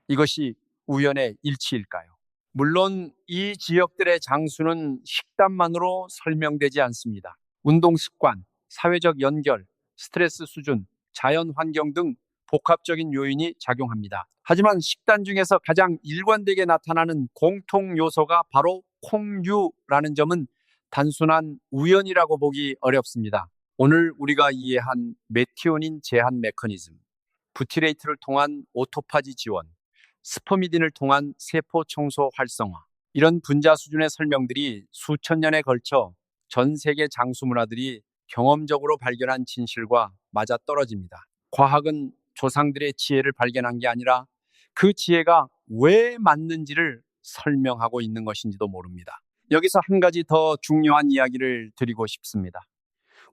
이것이 우연의 일치일까요? 물론 이 지역들의 장수는 식단만으로 설명되지 않습니다. 운동 습관, 사회적 연결, 스트레스 수준, 자연 환경 등 복합적인 요인이 작용합니다. 하지만 식단 중에서 가장 일관되게 나타나는 공통 요소가 바로 콩류라는 점은 단순한 우연이라고 보기 어렵습니다. 오늘 우리가 이해한 메티오닌 제한 메커니즘, 부티레이트를 통한 오토파지 지원, 스퍼미딘을 통한 세포 청소 활성화, 이런 분자 수준의 설명들이 수천 년에 걸쳐 전 세계 장수 문화들이 경험적으로 발견한 진실과 맞아떨어집니다. 과학은 조상들의 지혜를 발견한 게 아니라 그 지혜가 왜 맞는지를 설명하고 있는 것인지도 모릅니다. 여기서 한 가지 더 중요한 이야기를 드리고 싶습니다.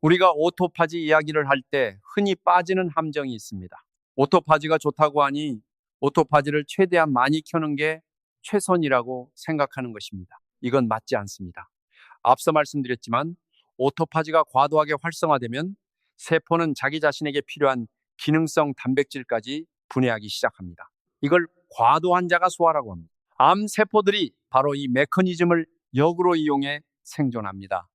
우리가 오토파지 이야기를 할 때 흔히 빠지는 함정이 있습니다. 오토파지가 좋다고 하니 오토파지를 최대한 많이 켜는 게 최선이라고 생각하는 것입니다. 이건 맞지 않습니다. 앞서 말씀드렸지만 오토파지가 과도하게 활성화되면 세포는 자기 자신에게 필요한 기능성 단백질까지 분해하기 시작합니다. 이걸 과도환자가 소화라고 합니다. 암 세포들이 바로 이 메커니즘을 역으로 이용해 생존합니다.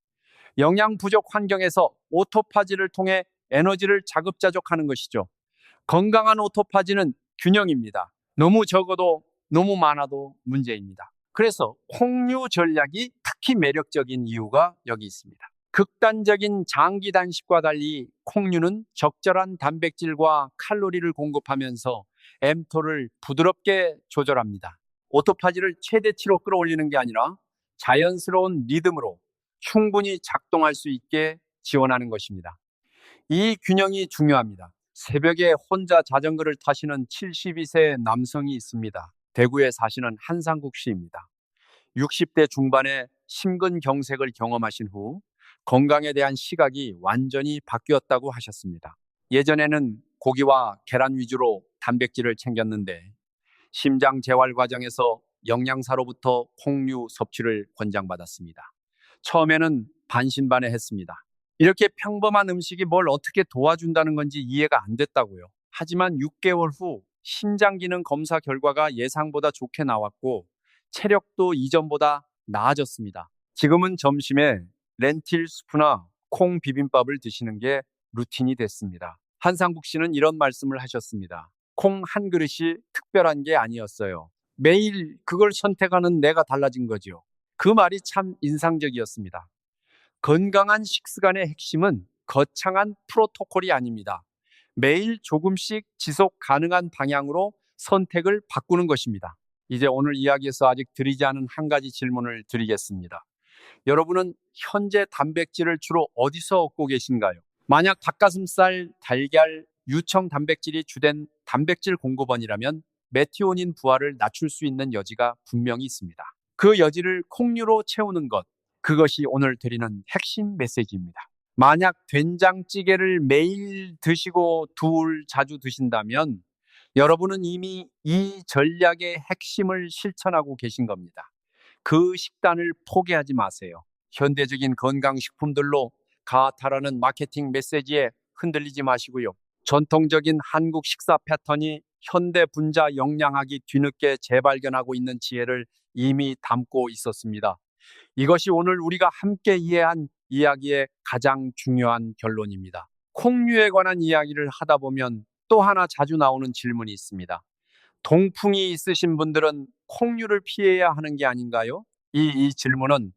영양 부족 환경에서 오토파지를 통해 에너지를 자급자족하는 것이죠. 건강한 오토파지는 균형입니다. 너무 적어도 너무 많아도 문제입니다. 그래서 콩류 전략이 특히 매력적인 이유가 여기 있습니다. 극단적인 장기 단식과 달리 콩류는 적절한 단백질과 칼로리를 공급하면서 mTO를 부드럽게 조절합니다. 오토파지를 최대치로 끌어올리는 게 아니라 자연스러운 리듬으로 충분히 작동할 수 있게 지원하는 것입니다. 이 균형이 중요합니다. 새벽에 혼자 자전거를 타시는 72세 남성이 있습니다. 대구에 사시는 한상국 씨입니다. 60대 중반에 심근경색을 경험하신 후 건강에 대한 시각이 완전히 바뀌었다고 하셨습니다. 예전에는 고기와 계란 위주로 단백질을 챙겼는데 심장 재활 과정에서 영양사로부터 콩류 섭취를 권장받았습니다. 처음에는 반신반의했습니다. 이렇게 평범한 음식이 뭘 어떻게 도와준다는 건지 이해가 안 됐다고요. 하지만 6개월 후 신장 기능 검사 결과가 예상보다 좋게 나왔고 체력도 이전보다 나아졌습니다. 지금은 점심에 렌틸 수프나 콩 비빔밥을 드시는 게 루틴이 됐습니다. 한상국 씨는 이런 말씀을 하셨습니다. 콩 한 그릇이 특별한 게 아니었어요. 매일 그걸 선택하는 내가 달라진 거죠. 그 말이 참 인상적이었습니다. 건강한 식습관의 핵심은 거창한 프로토콜이 아닙니다. 매일 조금씩 지속 가능한 방향으로 선택을 바꾸는 것입니다. 이제 오늘 이야기에서 아직 드리지 않은 한 가지 질문을 드리겠습니다. 여러분은 현재 단백질을 주로 어디서 얻고 계신가요? 만약 닭가슴살, 달걀, 유청 단백질이 주된 단백질 공급원이라면 메티오닌 부하를 낮출 수 있는 여지가 분명히 있습니다. 그 여지를 콩류로 채우는 것, 그것이 오늘 드리는 핵심 메시지입니다. 만약 된장찌개를 매일 드시고 자주 드신다면 여러분은 이미 이 전략의 핵심을 실천하고 계신 겁니다. 그 식단을 포기하지 마세요. 현대적인 건강식품들로 가타라는 마케팅 메시지에 흔들리지 마시고요. 전통적인 한국 식사 패턴이 현대 분자 영양학이 뒤늦게 재발견하고 있는 지혜를 이미 담고 있었습니다. 이것이 오늘 우리가 함께 이해한 이야기의 가장 중요한 결론입니다. 콩류에 관한 이야기를 하다 보면 또 하나 자주 나오는 질문이 있습니다. 동풍이 있으신 분들은 콩류를 피해야 하는 게 아닌가요? 이 질문은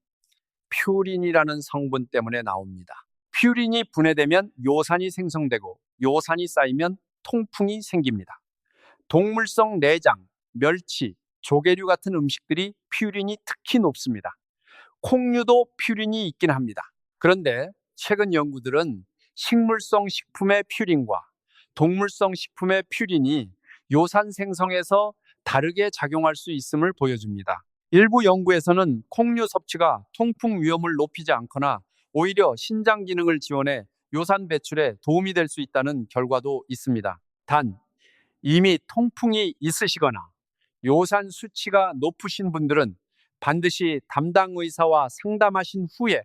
퓨린이라는 성분 때문에 나옵니다. 퓨린이 분해되면 요산이 생성되고 요산이 쌓이면 통풍이 생깁니다. 동물성 내장, 멸치, 조개류 같은 음식들이 퓨린이 특히 높습니다. 콩류도 퓨린이 있긴 합니다. 그런데 최근 연구들은 식물성 식품의 퓨린과 동물성 식품의 퓨린이 요산 생성에서 다르게 작용할 수 있음을 보여줍니다. 일부 연구에서는 콩류 섭취가 통풍 위험을 높이지 않거나 오히려 신장 기능을 지원해 요산 배출에 도움이 될 수 있다는 결과도 있습니다. 단, 이미 통풍이 있으시거나 요산 수치가 높으신 분들은 반드시 담당 의사와 상담하신 후에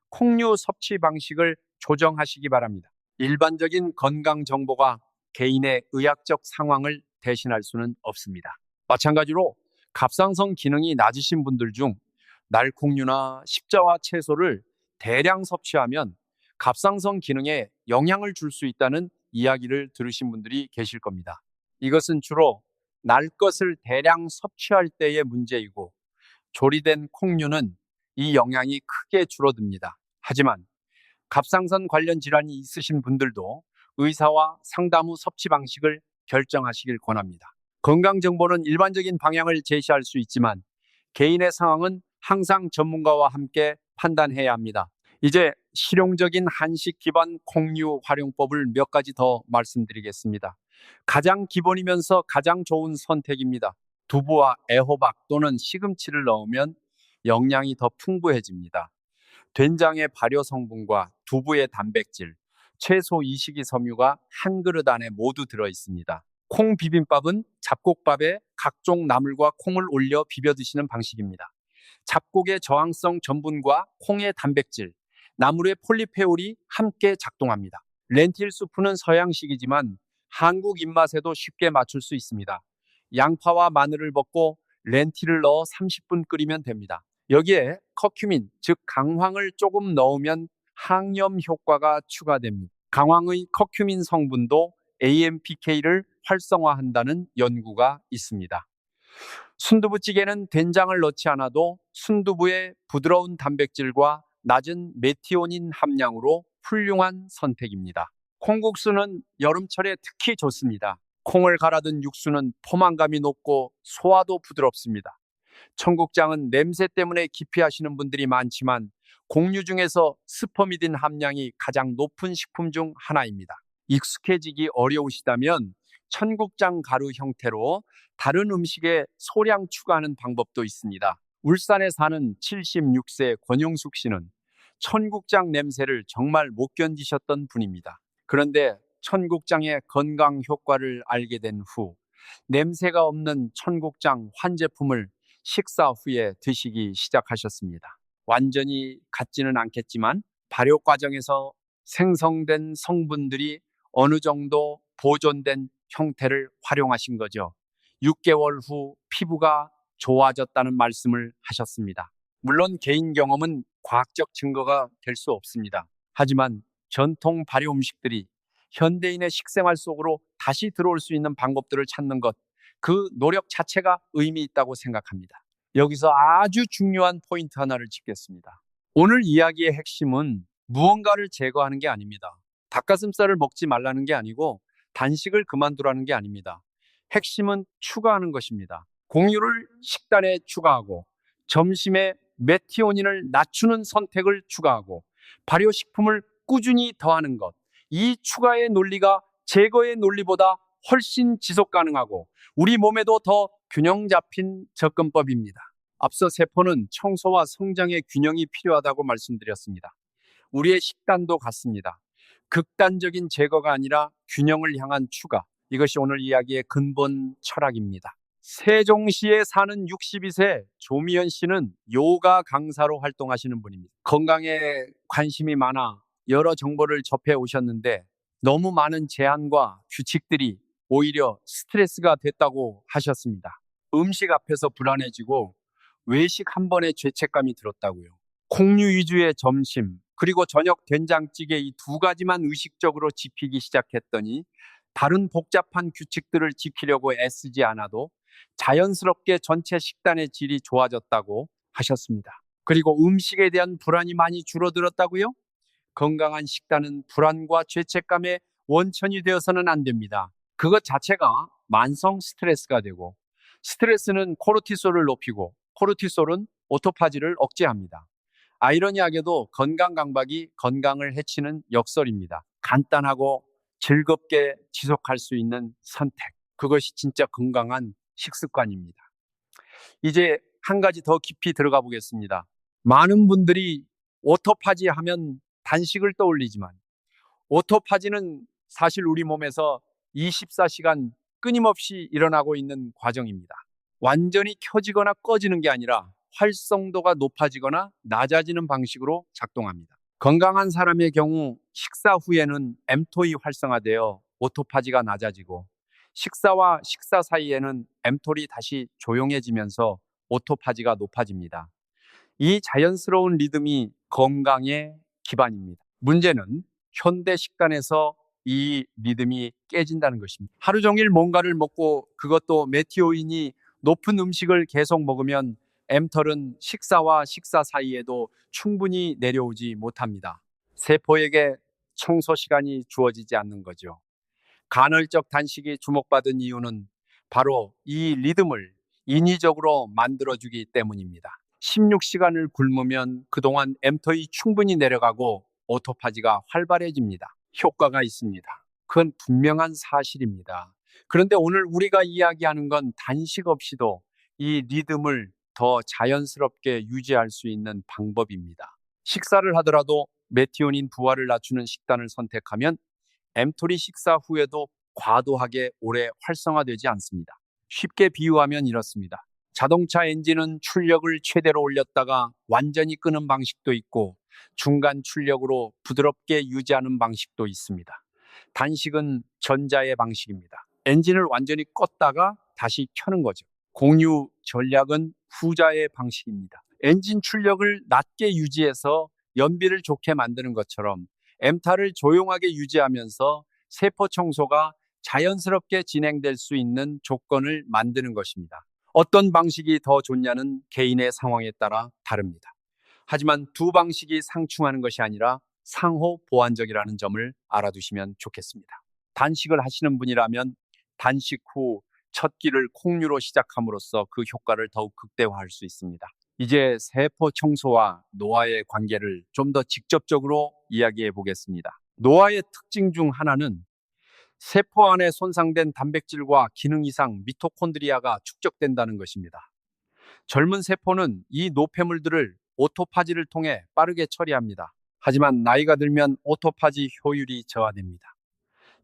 콩류 섭취 방식을 조정하시기 바랍니다. 일반적인 건강 정보가 개인의 의학적 상황을 대신할 수는 없습니다. 마찬가지로 갑상선 기능이 낮으신 분들 중 날콩류나 십자와 채소를 대량 섭취하면 갑상선 기능에 영향을 줄 수 있다는 이야기를 들으신 분들이 계실 겁니다. 이것은 주로 날 것을 대량 섭취할 때의 문제이고 조리된 콩류는 이 영향이 크게 줄어듭니다. 하지만 갑상선 관련 질환이 있으신 분들도 의사와 상담 후 섭취 방식을 결정하시길 권합니다. 건강 정보는 일반적인 방향을 제시할 수 있지만 개인의 상황은 항상 전문가와 함께 판단해야 합니다. 이제 실용적인 한식 기반 콩류 활용법을 몇 가지 더 말씀드리겠습니다. 가장 기본이면서 가장 좋은 선택입니다. 두부와 애호박 또는 시금치를 넣으면 영양이 더 풍부해집니다. 된장의 발효 성분과 두부의 단백질, 채소 이식이 섬유가 한 그릇 안에 모두 들어 있습니다. 콩 비빔밥은 잡곡밥에 각종 나물과 콩을 올려 비벼 드시는 방식입니다. 잡곡의 저항성 전분과 콩의 단백질, 나물의 폴리페올이 함께 작동합니다. 렌틸 수프는 서양식이지만 한국 입맛에도 쉽게 맞출 수 있습니다. 양파와 마늘을 볶고 렌틸을 넣어 30분 끓이면 됩니다. 여기에 커큐민, 즉 강황을 조금 넣으면 항염 효과가 추가됩니다. 강황의 커큐민 성분도 AMPK를 활성화한다는 연구가 있습니다. 순두부찌개는 된장을 넣지 않아도 순두부의 부드러운 단백질과 낮은 메티오닌 함량으로 훌륭한 선택입니다. 콩국수는 여름철에 특히 좋습니다. 콩을 갈아든 육수는 포만감이 높고 소화도 부드럽습니다. 청국장은 냄새 때문에 기피하시는 분들이 많지만 곡류 중에서 스퍼미딘 함량이 가장 높은 식품 중 하나입니다. 익숙해지기 어려우시다면 청국장 가루 형태로 다른 음식에 소량 추가하는 방법도 있습니다. 울산에 사는 76세 권용숙 씨는 청국장 냄새를 정말 못 견디셨던 분입니다. 그런데 청국장의 건강 효과를 알게 된 후 냄새가 없는 청국장 환제품을 식사 후에 드시기 시작하셨습니다. 완전히 같지는 않겠지만 발효 과정에서 생성된 성분들이 어느 정도 보존된 형태를 활용하신 거죠. 6개월 후 피부가 좋아졌다는 말씀을 하셨습니다. 물론 개인 경험은 과학적 증거가 될 수 없습니다. 하지만 전통 발효 음식들이 현대인의 식생활 속으로 다시 들어올 수 있는 방법들을 찾는 것, 그 노력 자체가 의미 있다고 생각합니다. 여기서 아주 중요한 포인트 하나를 짚겠습니다. 오늘 이야기의 핵심은 무언가를 제거하는 게 아닙니다. 닭가슴살을 먹지 말라는 게 아니고 단식을 그만두라는 게 아닙니다. 핵심은 추가하는 것입니다. 곡류를 식단에 추가하고 점심에 메티오닌을 낮추는 선택을 추가하고 발효식품을 꾸준히 더하는 것. 이 추가의 논리가 제거의 논리보다 훨씬 지속 가능하고 우리 몸에도 더 균형 잡힌 접근법입니다. 앞서 세포는 청소와 성장의 균형이 필요하다고 말씀드렸습니다. 우리의 식단도 같습니다. 극단적인 제거가 아니라 균형을 향한 추가. 이것이 오늘 이야기의 근본 철학입니다. 세종시에 사는 62세 조미연 씨는 요가 강사로 활동하시는 분입니다. 건강에 관심이 많아 여러 정보를 접해 오셨는데 너무 많은 제한과 규칙들이 오히려 스트레스가 됐다고 하셨습니다. 음식 앞에서 불안해지고 외식 한 번에 죄책감이 들었다고요. 콩류 위주의 점심, 그리고 저녁 된장찌개 이 두 가지만 의식적으로 지키기 시작했더니 다른 복잡한 규칙들을 지키려고 애쓰지 않아도 자연스럽게 전체 식단의 질이 좋아졌다고 하셨습니다. 그리고 음식에 대한 불안이 많이 줄어들었다고요? 건강한 식단은 불안과 죄책감의 원천이 되어서는 안 됩니다. 그것 자체가 만성 스트레스가 되고 스트레스는 코르티솔을 높이고 코르티솔은 오토파지를 억제합니다. 아이러니하게도 건강 강박이 건강을 해치는 역설입니다. 간단하고 즐겁게 지속할 수 있는 선택. 그것이 진짜 건강한 식습관입니다. 이제 한 가지 더 깊이 들어가 보겠습니다. 많은 분들이 오토파지 하면 단식을 떠올리지만 오토파지는 사실 우리 몸에서 24시간 끊임없이 일어나고 있는 과정입니다. 완전히 켜지거나 꺼지는 게 아니라 활성도가 높아지거나 낮아지는 방식으로 작동합니다. 건강한 사람의 경우 식사 후에는 mTOR이 활성화되어 오토파지가 낮아지고 식사와 식사 사이에는 mTOR이 다시 조용해지면서 오토파지가 높아집니다. 이 자연스러운 리듬이 건강의 기반입니다. 문제는 현대 식단에서 이 리듬이 깨진다는 것입니다. 하루 종일 뭔가를 먹고 그것도 메티오닌이 높은 음식을 계속 먹으면 mTOR은 식사와 식사 사이에도 충분히 내려오지 못합니다. 세포에게 청소 시간이 주어지지 않는 거죠. 간헐적 단식이 주목받은 이유는 바로 이 리듬을 인위적으로 만들어주기 때문입니다. 16시간을 굶으면 그동안 m토이 충분히 내려가고 오토파지가 활발해집니다. 효과가 있습니다. 그건 분명한 사실입니다. 그런데 오늘 우리가 이야기하는 건 단식 없이도 이 리듬을 더 자연스럽게 유지할 수 있는 방법입니다. 식사를 하더라도 메티오닌 부하를 낮추는 식단을 선택하면 m토리 식사 후에도 과도하게 오래 활성화되지 않습니다. 쉽게 비유하면 이렇습니다. 자동차 엔진은 출력을 최대로 올렸다가 완전히 끄는 방식도 있고 중간 출력으로 부드럽게 유지하는 방식도 있습니다. 단식은 전자의 방식입니다. 엔진을 완전히 껐다가 다시 켜는 거죠. 공유 전략은 후자의 방식입니다. 엔진 출력을 낮게 유지해서 연비를 좋게 만드는 것처럼 m타를 조용하게 유지하면서 세포 청소가 자연스럽게 진행될 수 있는 조건을 만드는 것입니다. 어떤 방식이 더 좋냐는 개인의 상황에 따라 다릅니다. 하지만 두 방식이 상충하는 것이 아니라 상호 보완적이라는 점을 알아두시면 좋겠습니다. 단식을 하시는 분이라면 단식 후 첫 끼를 콩류로 시작함으로써 그 효과를 더욱 극대화할 수 있습니다. 이제 세포 청소와 노화의 관계를 좀 더 직접적으로 이야기해 보겠습니다. 노화의 특징 중 하나는 세포 안에 손상된 단백질과 기능 이상 미토콘드리아가 축적된다는 것입니다. 젊은 세포는 이 노폐물들을 오토파지를 통해 빠르게 처리합니다. 하지만 나이가 들면 오토파지 효율이 저하됩니다.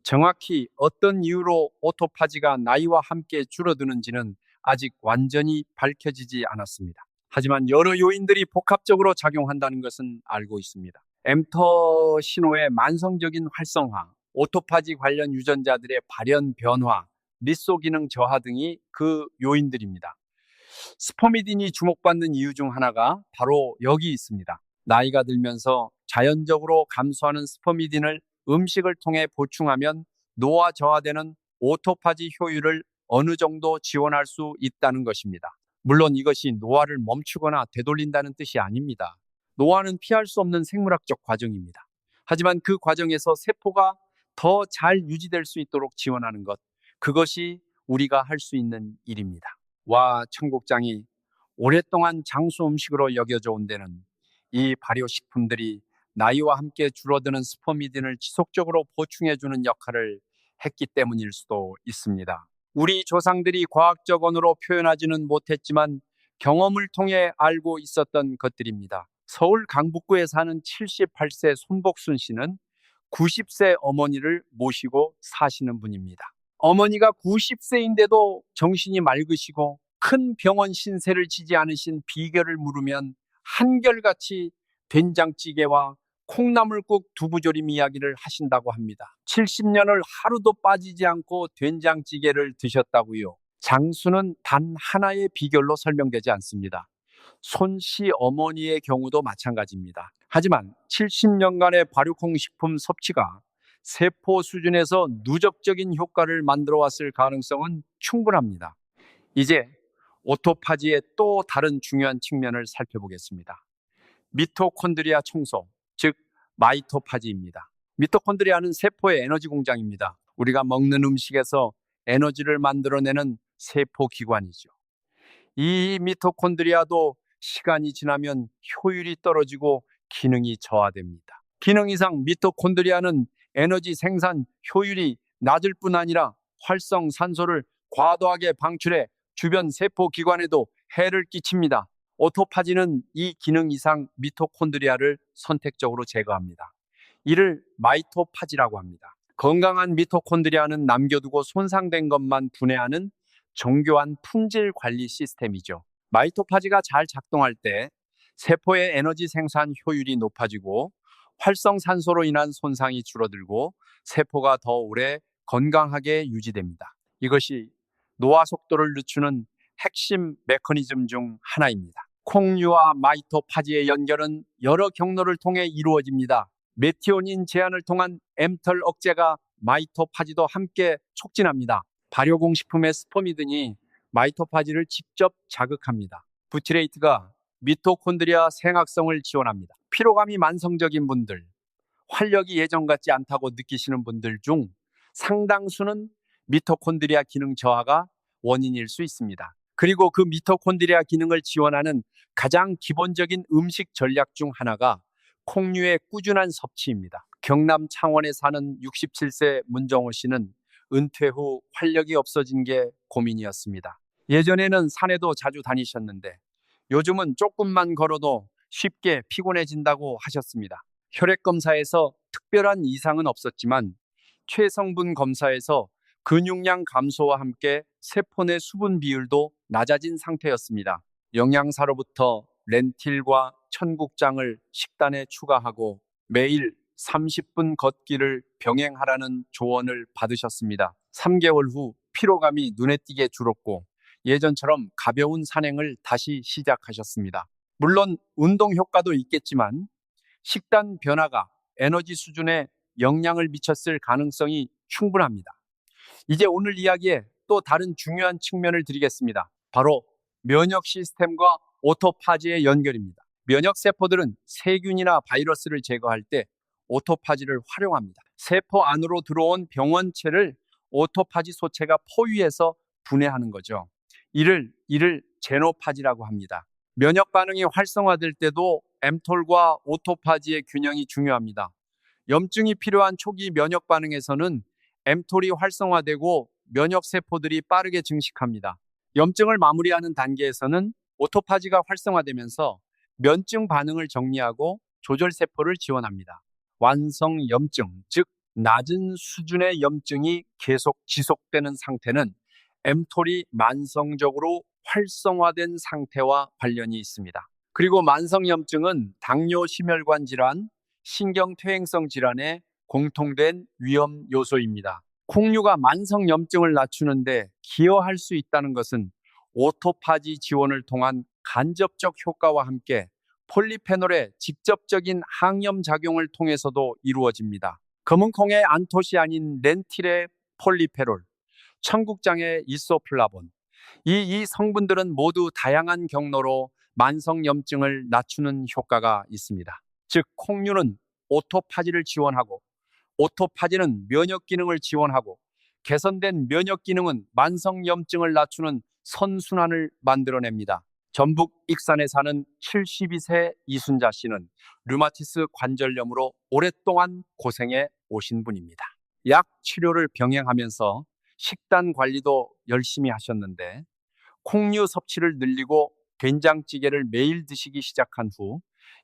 정확히 어떤 이유로 오토파지가 나이와 함께 줄어드는지는 아직 완전히 밝혀지지 않았습니다. 하지만 여러 요인들이 복합적으로 작용한다는 것은 알고 있습니다. m터 신호의 만성적인 활성화, 오토파지 관련 유전자들의 발현 변화, 리소 기능 저하 등이 그 요인들입니다. 스포미딘이 주목받는 이유 중 하나가 바로 여기 있습니다. 나이가 들면서 자연적으로 감소하는 스포미딘을 음식을 통해 보충하면 노화 저하되는 오토파지 효율을 어느 정도 지원할 수 있다는 것입니다. 물론 이것이 노화를 멈추거나 되돌린다는 뜻이 아닙니다. 노화는 피할 수 없는 생물학적 과정입니다. 하지만 그 과정에서 세포가 더 잘 유지될 수 있도록 지원하는 것, 그것이 우리가 할 수 있는 일입니다. 와 청국장이 오랫동안 장수 음식으로 여겨져 온 데는 이 발효식품들이 나이와 함께 줄어드는 스포미딘을 지속적으로 보충해주는 역할을 했기 때문일 수도 있습니다. 우리 조상들이 과학적 언어로 표현하지는 못했지만 경험을 통해 알고 있었던 것들입니다. 서울 강북구에 사는 78세 손복순 씨는 90세 어머니를 모시고 사시는 분입니다. 어머니가 90세인데도 정신이 맑으시고 큰 병원 신세를 지지 않으신 비결을 물으면 한결같이 된장찌개와 콩나물국 두부조림 이야기를 하신다고 합니다. 70년을 하루도 빠지지 않고 된장찌개를 드셨다고요. 장수는 단 하나의 비결로 설명되지 않습니다. 손씨 어머니의 경우도 마찬가지입니다. 하지만 70년간의 발효콩식품 섭취가 세포 수준에서 누적적인 효과를 만들어 왔을 가능성은 충분합니다. 이제 오토파지의 또 다른 중요한 측면을 살펴보겠습니다. 미토콘드리아 청소, 즉 마이토파지입니다. 미토콘드리아는 세포의 에너지 공장입니다. 우리가 먹는 음식에서 에너지를 만들어내는 세포 기관이죠. 이 미토콘드리아도 시간이 지나면 효율이 떨어지고 기능이 저하됩니다. 기능 이상 미토콘드리아는 에너지 생산 효율이 낮을 뿐 아니라 활성산소를 과도하게 방출해 주변 세포 기관에도 해를 끼칩니다. 오토파지는 이 기능 이상 미토콘드리아를 선택적으로 제거합니다. 이를 마이토파지라고 합니다. 건강한 미토콘드리아는 남겨두고 손상된 것만 분해하는 정교한 품질 관리 시스템이죠. 마이토파지가 잘 작동할 때 세포의 에너지 생산 효율이 높아지고 활성산소로 인한 손상이 줄어들고 세포가 더 오래 건강하게 유지됩니다. 이것이 노화 속도를 늦추는 핵심 메커니즘 중 하나입니다. 콩류와 마이토파지의 연결은 여러 경로를 통해 이루어집니다. 메티오닌 제한을 통한 m털 억제가 마이토파지도 함께 촉진합니다. 발효공식품의 스포미딘이 마이토파지를 직접 자극합니다. 부티레이트가 미토콘드리아 생학성을 지원합니다. 피로감이 만성적인 분들, 활력이 예전 같지 않다고 느끼시는 분들 중 상당수는 미토콘드리아 기능 저하가 원인일 수 있습니다. 그리고 그 미토콘드리아 기능을 지원하는 가장 기본적인 음식 전략 중 하나가 콩류의 꾸준한 섭취입니다. 경남 창원에 사는 67세 문정호 씨는 은퇴 후 활력이 없어진 게 고민이었습니다. 예전에는 산에도 자주 다니셨는데 요즘은 조금만 걸어도 쉽게 피곤해진다고 하셨습니다. 혈액 검사에서 특별한 이상은 없었지만 최성분 검사에서 근육량 감소와 함께 세포 내 수분 비율도 낮아진 상태였습니다. 영양사로부터 렌틸과 천국장을 식단에 추가하고 매일 30분 걷기를 병행하라는 조언을 받으셨습니다. 3개월 후 피로감이 눈에 띄게 줄었고 예전처럼 가벼운 산행을 다시 시작하셨습니다. 물론 운동 효과도 있겠지만 식단 변화가 에너지 수준에 영향을 미쳤을 가능성이 충분합니다. 이제 오늘 이야기에 또 다른 중요한 측면을 드리겠습니다. 바로 면역 시스템과 오토파지의 연결입니다. 면역 세포들은 세균이나 바이러스를 제거할 때 오토파지를 활용합니다. 세포 안으로 들어온 병원체를 오토파지 소체가 포위해서 분해하는 거죠. 이를 제노파지라고 합니다. 면역 반응이 활성화될 때도 엠톨과 오토파지의 균형이 중요합니다. 염증이 필요한 초기 면역 반응에서는 엠톨이 활성화되고 면역 세포들이 빠르게 증식합니다. 염증을 마무리하는 단계에서는 오토파지가 활성화되면서 면증 반응을 정리하고 조절 세포를 지원합니다. 완성 염증, 즉 낮은 수준의 염증이 계속 지속되는 상태는 엠톨이 만성적으로 활성화된 상태와 관련이 있습니다. 그리고 만성염증은 당뇨 심혈관 질환, 신경퇴행성 질환의 공통된 위험 요소입니다. 콩류가 만성염증을 낮추는데 기여할 수 있다는 것은 오토파지 지원을 통한 간접적 효과와 함께 폴리페놀의 직접적인 항염 작용을 통해서도 이루어집니다. 검은콩의 안토시아닌 렌틸의 폴리페놀, 청국장의 이소플라본, 이 성분들은 모두 다양한 경로로 만성염증을 낮추는 효과가 있습니다. 즉 콩류는 오토파지를 지원하고 오토파지는 면역 기능을 지원하고 개선된 면역 기능은 만성염증을 낮추는 선순환을 만들어냅니다. 전북 익산에 사는 72세 이순자 씨는 류마티스 관절염으로 오랫동안 고생해 오신 분입니다. 약 치료를 병행하면서 식단 관리도 열심히 하셨는데 콩류 섭취를 늘리고 된장찌개를 매일 드시기 시작한 후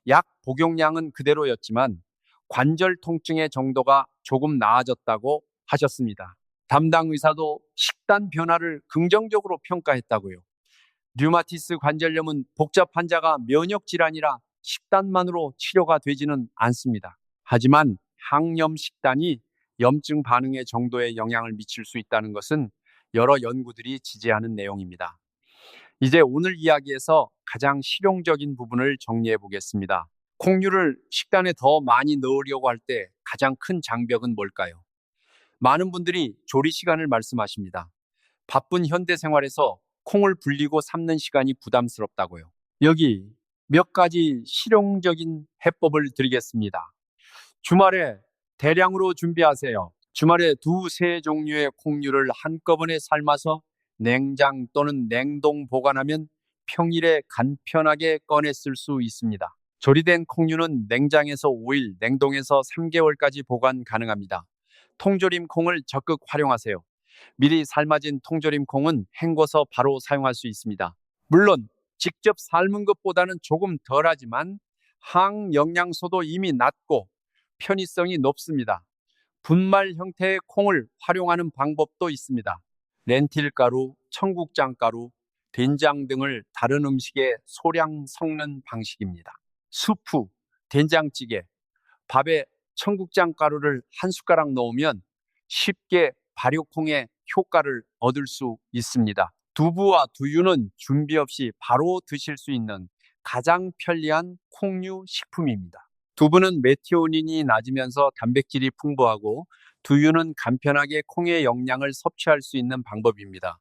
약 복용량은 그대로였지만 관절 통증의 정도가 조금 나아졌다고 하셨습니다. 담당 의사도 식단 변화를 긍정적으로 평가했다고요. 류마티스 관절염은 복잡 환자가 면역 질환이라 식단만으로 치료가 되지는 않습니다. 하지만 항염 식단이 염증 반응의 정도에 영향을 미칠 수 있다는 것은 여러 연구들이 지지하는 내용입니다. 이제 오늘 이야기에서 가장 실용적인 부분을 정리해 보겠습니다. 콩류를 식단에 더 많이 넣으려고 할 때 가장 큰 장벽은 뭘까요? 많은 분들이 조리 시간을 말씀하십니다. 바쁜 현대 생활에서 콩을 불리고 삶는 시간이 부담스럽다고요. 여기 몇 가지 실용적인 해법을 드리겠습니다. 주말에 대량으로 준비하세요. 주말에 두세 종류의 콩류를 한꺼번에 삶아서 냉장 또는 냉동 보관하면 평일에 간편하게 꺼내 쓸 수 있습니다. 조리된 콩류는 냉장에서 5일, 냉동에서 3개월까지 보관 가능합니다. 통조림 콩을 적극 활용하세요. 미리 삶아진 통조림 콩은 헹궈서 바로 사용할 수 있습니다. 물론 직접 삶은 것보다는 조금 덜하지만 항영양소도 이미 낮고 편의성이 높습니다. 분말 형태의 콩을 활용하는 방법도 있습니다. 렌틸가루, 청국장가루, 된장 등을 다른 음식에 소량 섞는 방식입니다. 수프, 된장찌개, 밥에 청국장가루를 한 숟가락 넣으면 쉽게 발효콩의 효과를 얻을 수 있습니다. 두부와 두유는 준비 없이 바로 드실 수 있는 가장 편리한 콩류 식품입니다. 두부는 메티오닌이 낮으면서 단백질이 풍부하고 두유는 간편하게 콩의 영양을 섭취할 수 있는 방법입니다.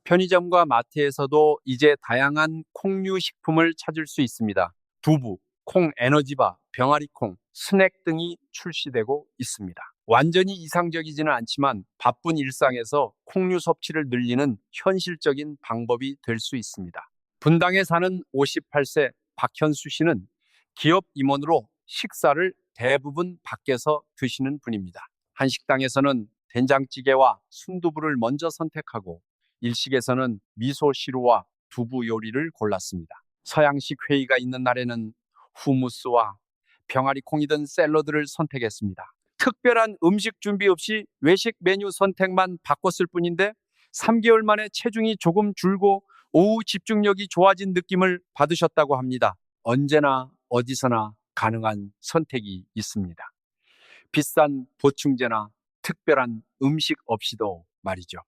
편의점과 마트에서도 이제 다양한 콩류 식품을 찾을 수 있습니다. 두부, 콩 에너지바, 병아리콩, 스낵 등이 출시되고 있습니다. 완전히 이상적이지는 않지만 바쁜 일상에서 콩류 섭취를 늘리는 현실적인 방법이 될 수 있습니다. 분당에 사는 58세 박현수 씨는 기업 임원으로 식사를 대부분 밖에서 드시는 분입니다. 한식당에서는 된장찌개와 순두부를 먼저 선택하고 일식에서는 미소시루와 두부 요리를 골랐습니다. 서양식 회의가 있는 날에는 후무스와 병아리콩이든 샐러드를 선택했습니다. 특별한 음식 준비 없이 외식 메뉴 선택만 바꿨을 뿐인데 3개월 만에 체중이 조금 줄고 오후 집중력이 좋아진 느낌을 받으셨다고 합니다. 언제나 어디서나 가능한 선택이 있습니다. 비싼 보충제나 특별한 음식 없이도 말이죠.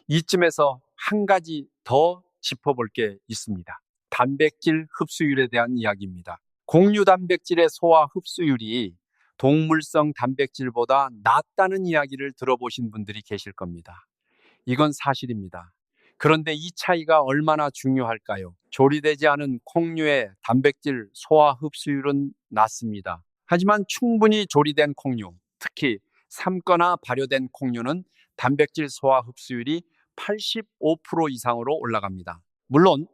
이쯤에서 한 가지 더 짚어볼 게 있습니다. 단백질 흡수율에 대한 이야기입니다. 공유 단백질의 소화 흡수율이 동물성 단백질보다 낮다는 이야기를 들어보신 분들이 계실 겁니다. 이건 사실입니다. 그런데 이 차이가 얼마나 중요할까요? 조리되지 않은 콩류의 단백질 소화 흡수율은 낮습니다. 하지만 충분히 조리된 콩류, 특히 삶거나 발효된 콩류는 단백질 소화 흡수율이 85% 이상으로 올라갑니다. 물론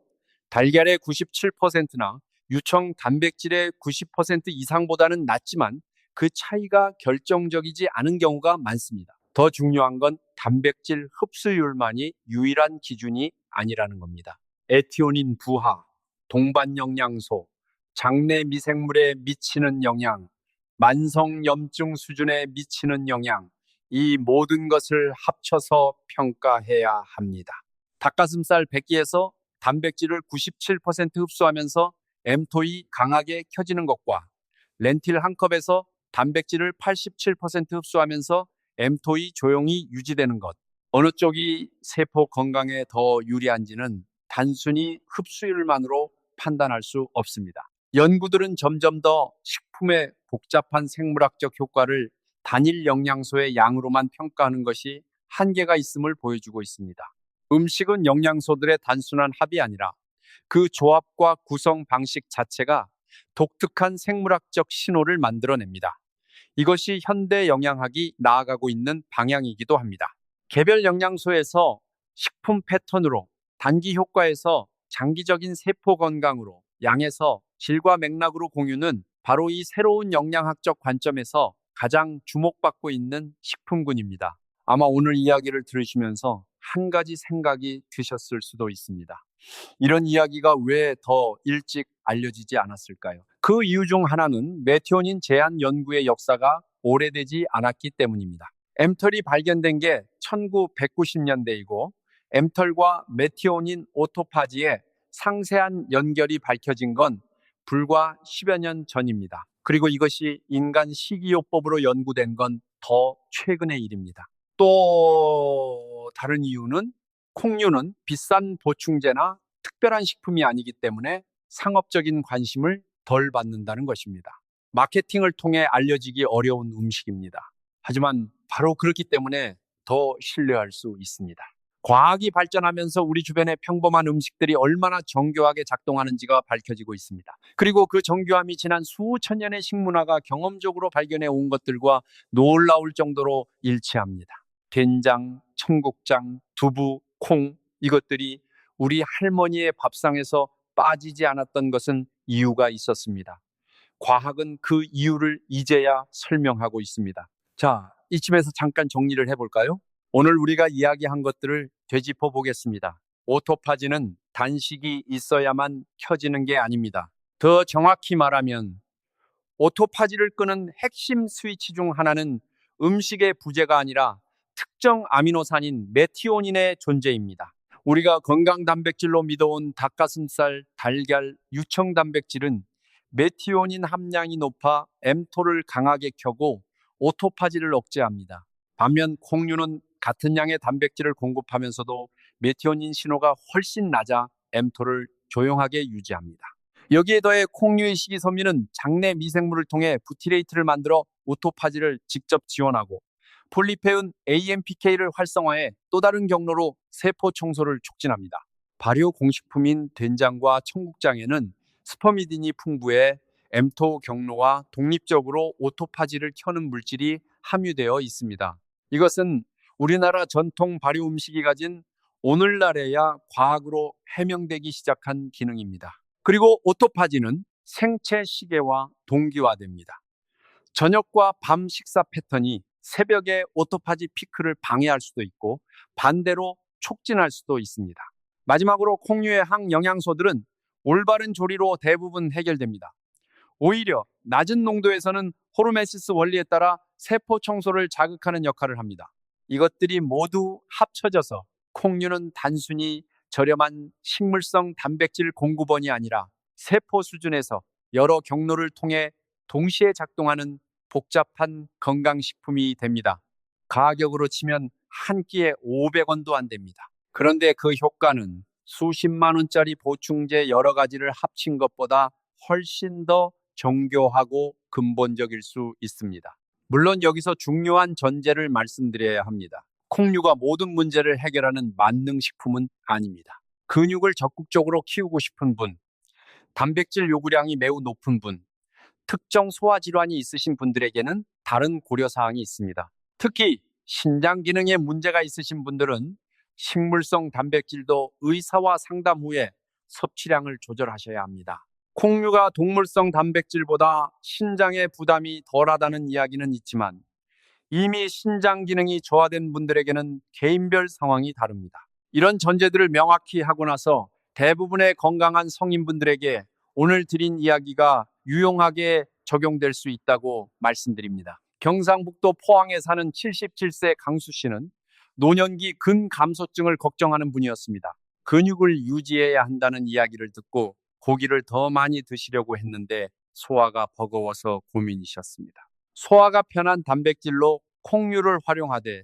달걀의 97%나 유청 단백질의 90% 이상보다는 낮지만 그 차이가 결정적이지 않은 경우가 많습니다. 더 중요한 건 단백질 흡수율만이 유일한 기준이 아니라는 겁니다. 에티오닌 부하, 동반 영양소, 장내 미생물에 미치는 영향, 만성염증 수준에 미치는 영향, 이 모든 것을 합쳐서 평가해야 합니다. 닭가슴살 100개에서 단백질을 97% 흡수하면서 mTOR이 강하게 켜지는 것과 렌틸 한 컵에서 단백질을 87% 흡수하면서 mTOR이 조용히 유지되는 것. 어느 쪽이 세포 건강에 더 유리한지는 단순히 흡수율만으로 판단할 수 없습니다. 연구들은 점점 더 식품의 복잡한 생물학적 효과를 단일 영양소의 양으로만 평가하는 것이 한계가 있음을 보여주고 있습니다. 음식은 영양소들의 단순한 합이 아니라 그 조합과 구성 방식 자체가 독특한 생물학적 신호를 만들어냅니다. 이것이 현대 영양학이 나아가고 있는 방향이기도 합니다. 개별 영양소에서 식품 패턴으로, 단기 효과에서 장기적인 세포 건강으로, 양에서 질과 맥락으로 공유는 바로 이 새로운 영양학적 관점에서 가장 주목받고 있는 식품군입니다. 아마 오늘 이야기를 들으시면서 한 가지 생각이 드셨을 수도 있습니다. 이런 이야기가 왜 더 일찍 알려지지 않았을까요? 그 이유 중 하나는 메티오닌 제한 연구의 역사가 오래되지 않았기 때문입니다. mTOR이 발견된 게 1990년대이고 mTOR과 메티오닌 오토파지의 상세한 연결이 밝혀진 건 불과 10여 년 전입니다. 그리고 이것이 인간 식이요법으로 연구된 건 더 최근의 일입니다. 또 다른 이유는 콩류는 비싼 보충제나 특별한 식품이 아니기 때문에 상업적인 관심을 덜 받는다는 것입니다. 마케팅을 통해 알려지기 어려운 음식입니다. 하지만 바로 그렇기 때문에 더 신뢰할 수 있습니다. 과학이 발전하면서 우리 주변의 평범한 음식들이 얼마나 정교하게 작동하는지가 밝혀지고 있습니다. 그리고 그 정교함이 지난 수천 년의 식문화가 경험적으로 발견해 온 것들과 놀라울 정도로 일치합니다. 된장, 청국장, 두부, 콩, 이것들이 우리 할머니의 밥상에서 빠지지 않았던 것은 이유가 있었습니다. 과학은 그 이유를 이제야 설명하고 있습니다. 자, 이쯤에서 잠깐 정리를 해볼까요? 오늘 우리가 이야기한 것들을 되짚어 보겠습니다. 오토파지는 단식이 있어야만 켜지는 게 아닙니다. 더 정확히 말하면 오토파지를 끄는 핵심 스위치 중 하나는 음식의 부재가 아니라 특정 아미노산인 메티오닌의 존재입니다. 우리가 건강 단백질로 믿어온 닭가슴살, 달걀, 유청 단백질은 메티오닌 함량이 높아 mTOR을 강하게 켜고 오토파지를 억제합니다. 반면 콩류는 같은 양의 단백질을 공급하면서도 메티오닌 신호가 훨씬 낮아 mTOR을 조용하게 유지합니다. 여기에 더해 콩류의 식이섬유는 장내 미생물을 통해 부티레이트를 만들어 오토파지를 직접 지원하고 폴리페은 AMPK를 활성화해 또 다른 경로로 세포 청소를 촉진합니다. 발효 공식품인 된장과 청국장에는 스퍼미딘이 풍부해 mTOR 경로와 독립적으로 오토파지를 켜는 물질이 함유되어 있습니다. 이것은 우리나라 전통 발효 음식이 가진 오늘날에야 과학으로 해명되기 시작한 기능입니다. 그리고 오토파지는 생체 시계와 동기화됩니다. 저녁과 밤 식사 패턴이 새벽에 오토파지 피크를 방해할 수도 있고 반대로 촉진할 수도 있습니다. 마지막으로 콩류의 항영양소들은 올바른 조리로 대부분 해결됩니다. 오히려 낮은 농도에서는 호르메시스 원리에 따라 세포 청소를 자극하는 역할을 합니다. 이것들이 모두 합쳐져서 콩류는 단순히 저렴한 식물성 단백질 공급원이 아니라 세포 수준에서 여러 경로를 통해 동시에 작동하는 복잡한 건강식품이 됩니다. 가격으로 치면 한 끼에 500원도 안 됩니다. 그런데 그 효과는 수십만 원짜리 보충제 여러 가지를 합친 것보다 훨씬 더 정교하고 근본적일 수 있습니다. 물론 여기서 중요한 전제를 말씀드려야 합니다. 콩류가 모든 문제를 해결하는 만능식품은 아닙니다. 근육을 적극적으로 키우고 싶은 분, 단백질 요구량이 매우 높은 분, 특정 소화질환이 있으신 분들에게는 다른 고려사항이 있습니다. 특히 신장 기능에 문제가 있으신 분들은 식물성 단백질도 의사와 상담 후에 섭취량을 조절하셔야 합니다. 콩류가 동물성 단백질보다 신장에 부담이 덜하다는 이야기는 있지만 이미 신장 기능이 저하된 분들에게는 개인별 상황이 다릅니다. 이런 전제들을 명확히 하고 나서 대부분의 건강한 성인분들에게 오늘 드린 이야기가 유용하게 적용될 수 있다고 말씀드립니다. 경상북도 포항에 사는 77세 강수 씨는 노년기 근감소증을 걱정하는 분이었습니다. 근육을 유지해야 한다는 이야기를 듣고 고기를 더 많이 드시려고 했는데 소화가 버거워서 고민이셨습니다. 소화가 편한 단백질로 콩류를 활용하되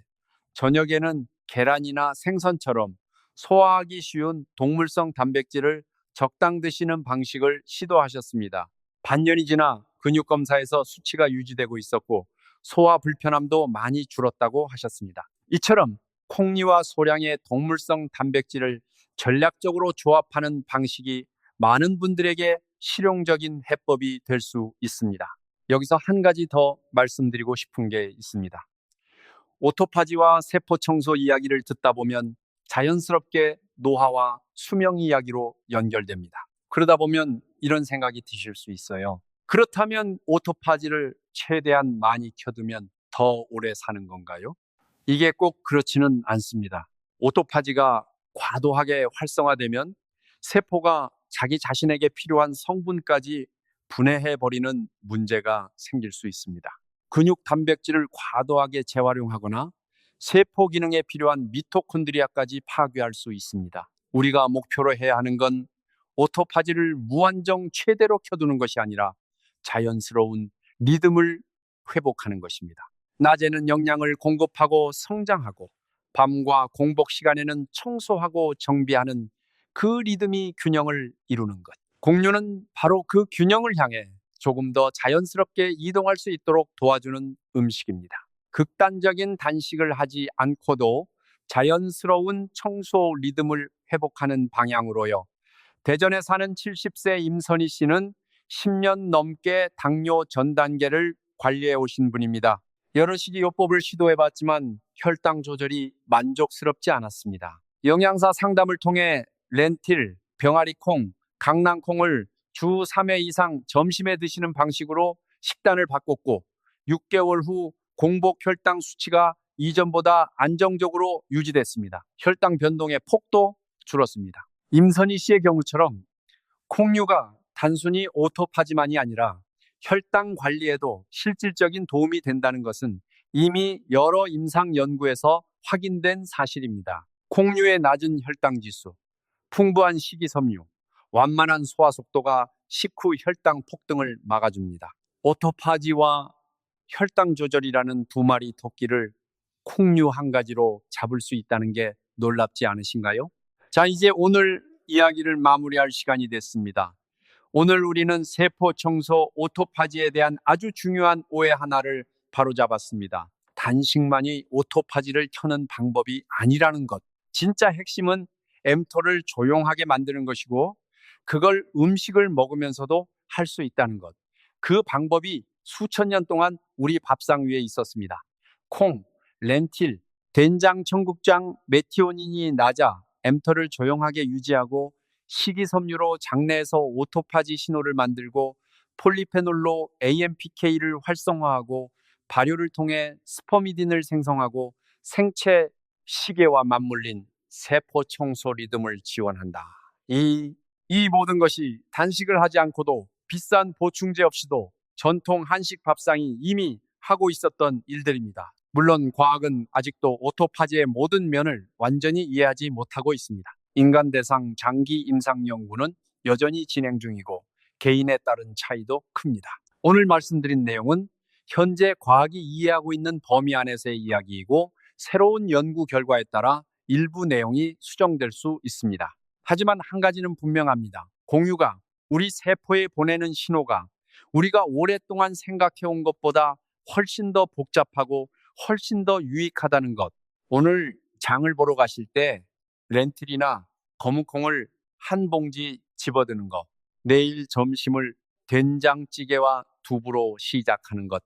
저녁에는 계란이나 생선처럼 소화하기 쉬운 동물성 단백질을 적당 드시는 방식을 시도하셨습니다. 반년이 지나 근육검사에서 수치가 유지되고 있었고 소화 불편함도 많이 줄었다고 하셨습니다. 이처럼 콩류와 소량의 동물성 단백질을 전략적으로 조합하는 방식이 많은 분들에게 실용적인 해법이 될 수 있습니다. 여기서 한 가지 더 말씀드리고 싶은 게 있습니다. 오토파지와 세포 청소 이야기를 듣다 보면 자연스럽게 노화와 수명 이야기로 연결됩니다. 그러다 보면 이런 생각이 드실 수 있어요. 그렇다면 오토파지를 최대한 많이 켜두면 더 오래 사는 건가요? 이게 꼭 그렇지는 않습니다. 오토파지가 과도하게 활성화되면 세포가 자기 자신에게 필요한 성분까지 분해해버리는 문제가 생길 수 있습니다. 근육 단백질을 과도하게 재활용하거나 세포 기능에 필요한 미토콘드리아까지 파괴할 수 있습니다. 우리가 목표로 해야 하는 건 오토파지를 무한정 최대로 켜두는 것이 아니라 자연스러운 리듬을 회복하는 것입니다. 낮에는 영양을 공급하고 성장하고 밤과 공복 시간에는 청소하고 정비하는 그 리듬이 균형을 이루는 것. 공유는 바로 그 균형을 향해 조금 더 자연스럽게 이동할 수 있도록 도와주는 음식입니다. 극단적인 단식을 하지 않고도 자연스러운 청소 리듬을 회복하는 방향으로요. 대전에 사는 70세 임선희 씨는 10년 넘게 당뇨 전 단계를 관리해 오신 분입니다. 여러 식이요법을 시도해봤지만 혈당 조절이 만족스럽지 않았습니다. 영양사 상담을 통해 렌틸, 병아리콩, 강낭콩을 주 3회 이상 점심에 드시는 방식으로 식단을 바꿨고 6개월 후 공복 혈당 수치가 이전보다 안정적으로 유지됐습니다. 혈당 변동의 폭도 줄었습니다. 임선희 씨의 경우처럼 콩류가 단순히 오토파지만이 아니라 혈당 관리에도 실질적인 도움이 된다는 것은 이미 여러 임상 연구에서 확인된 사실입니다. 콩류의 낮은 혈당 지수, 풍부한 식이섬유, 완만한 소화 속도가 식후 혈당 폭등을 막아줍니다. 오토파지와 혈당 조절이라는 두 마리 토끼를 콩류 한 가지로 잡을 수 있다는 게 놀랍지 않으신가요? 자, 이제 오늘 이야기를 마무리할 시간이 됐습니다. 오늘 우리는 세포 청소 오토파지에 대한 아주 중요한 오해 하나를 바로잡았습니다. 단식만이 오토파지를 켜는 방법이 아니라는 것. 진짜 핵심은 mTOR를 조용하게 만드는 것이고 그걸 음식을 먹으면서도 할 수 있다는 것. 그 방법이 수천 년 동안 우리 밥상 위에 있었습니다. 콩, 렌틸, 된장, 청국장, 메티오닌이 낮아 엠터를 조용하게 유지하고 식이섬유로 장내에서 오토파지 신호를 만들고 폴리페놀로 AMPK를 활성화하고 발효를 통해 스퍼미딘을 생성하고 생체 시계와 맞물린 세포 청소 리듬을 지원한다. 이 모든 것이 단식을 하지 않고도 비싼 보충제 없이도 전통 한식 밥상이 이미 하고 있었던 일들입니다. 물론 과학은 아직도 오토파지의 모든 면을 완전히 이해하지 못하고 있습니다. 인간 대상 장기 임상 연구는 여전히 진행 중이고 개인에 따른 차이도 큽니다. 오늘 말씀드린 내용은 현재 과학이 이해하고 있는 범위 안에서의 이야기이고 새로운 연구 결과에 따라 일부 내용이 수정될 수 있습니다. 하지만 한 가지는 분명합니다. 공유가 우리 세포에 보내는 신호가 우리가 오랫동안 생각해온 것보다 훨씬 더 복잡하고 훨씬 더 유익하다는 것. 오늘 장을 보러 가실 때 렌틸이나 검은콩을 한 봉지 집어드는 것. 내일 점심을 된장찌개와 두부로 시작하는 것.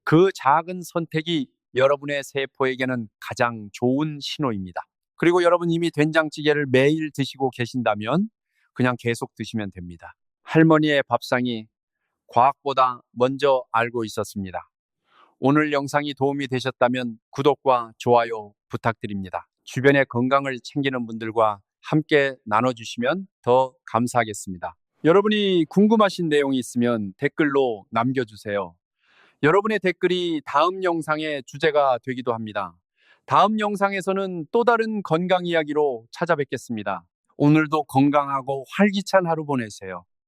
그 작은 선택이 여러분의 세포에게는 가장 좋은 신호입니다. 그리고 여러분 이미 된장찌개를 매일 드시고 계신다면 그냥 계속 드시면 됩니다. 할머니의 밥상이 과학보다 먼저 알고 있었습니다. 오늘 영상이 도움이 되셨다면 구독과 좋아요 부탁드립니다. 주변의 건강을 챙기는 분들과 함께 나눠주시면 더 감사하겠습니다. 여러분이 궁금하신 내용이 있으면 댓글로 남겨주세요. 여러분의 댓글이 다음 영상의 주제가 되기도 합니다. 다음 영상에서는 또 다른 건강 이야기로 찾아뵙겠습니다. 오늘도 건강하고 활기찬 하루 보내세요.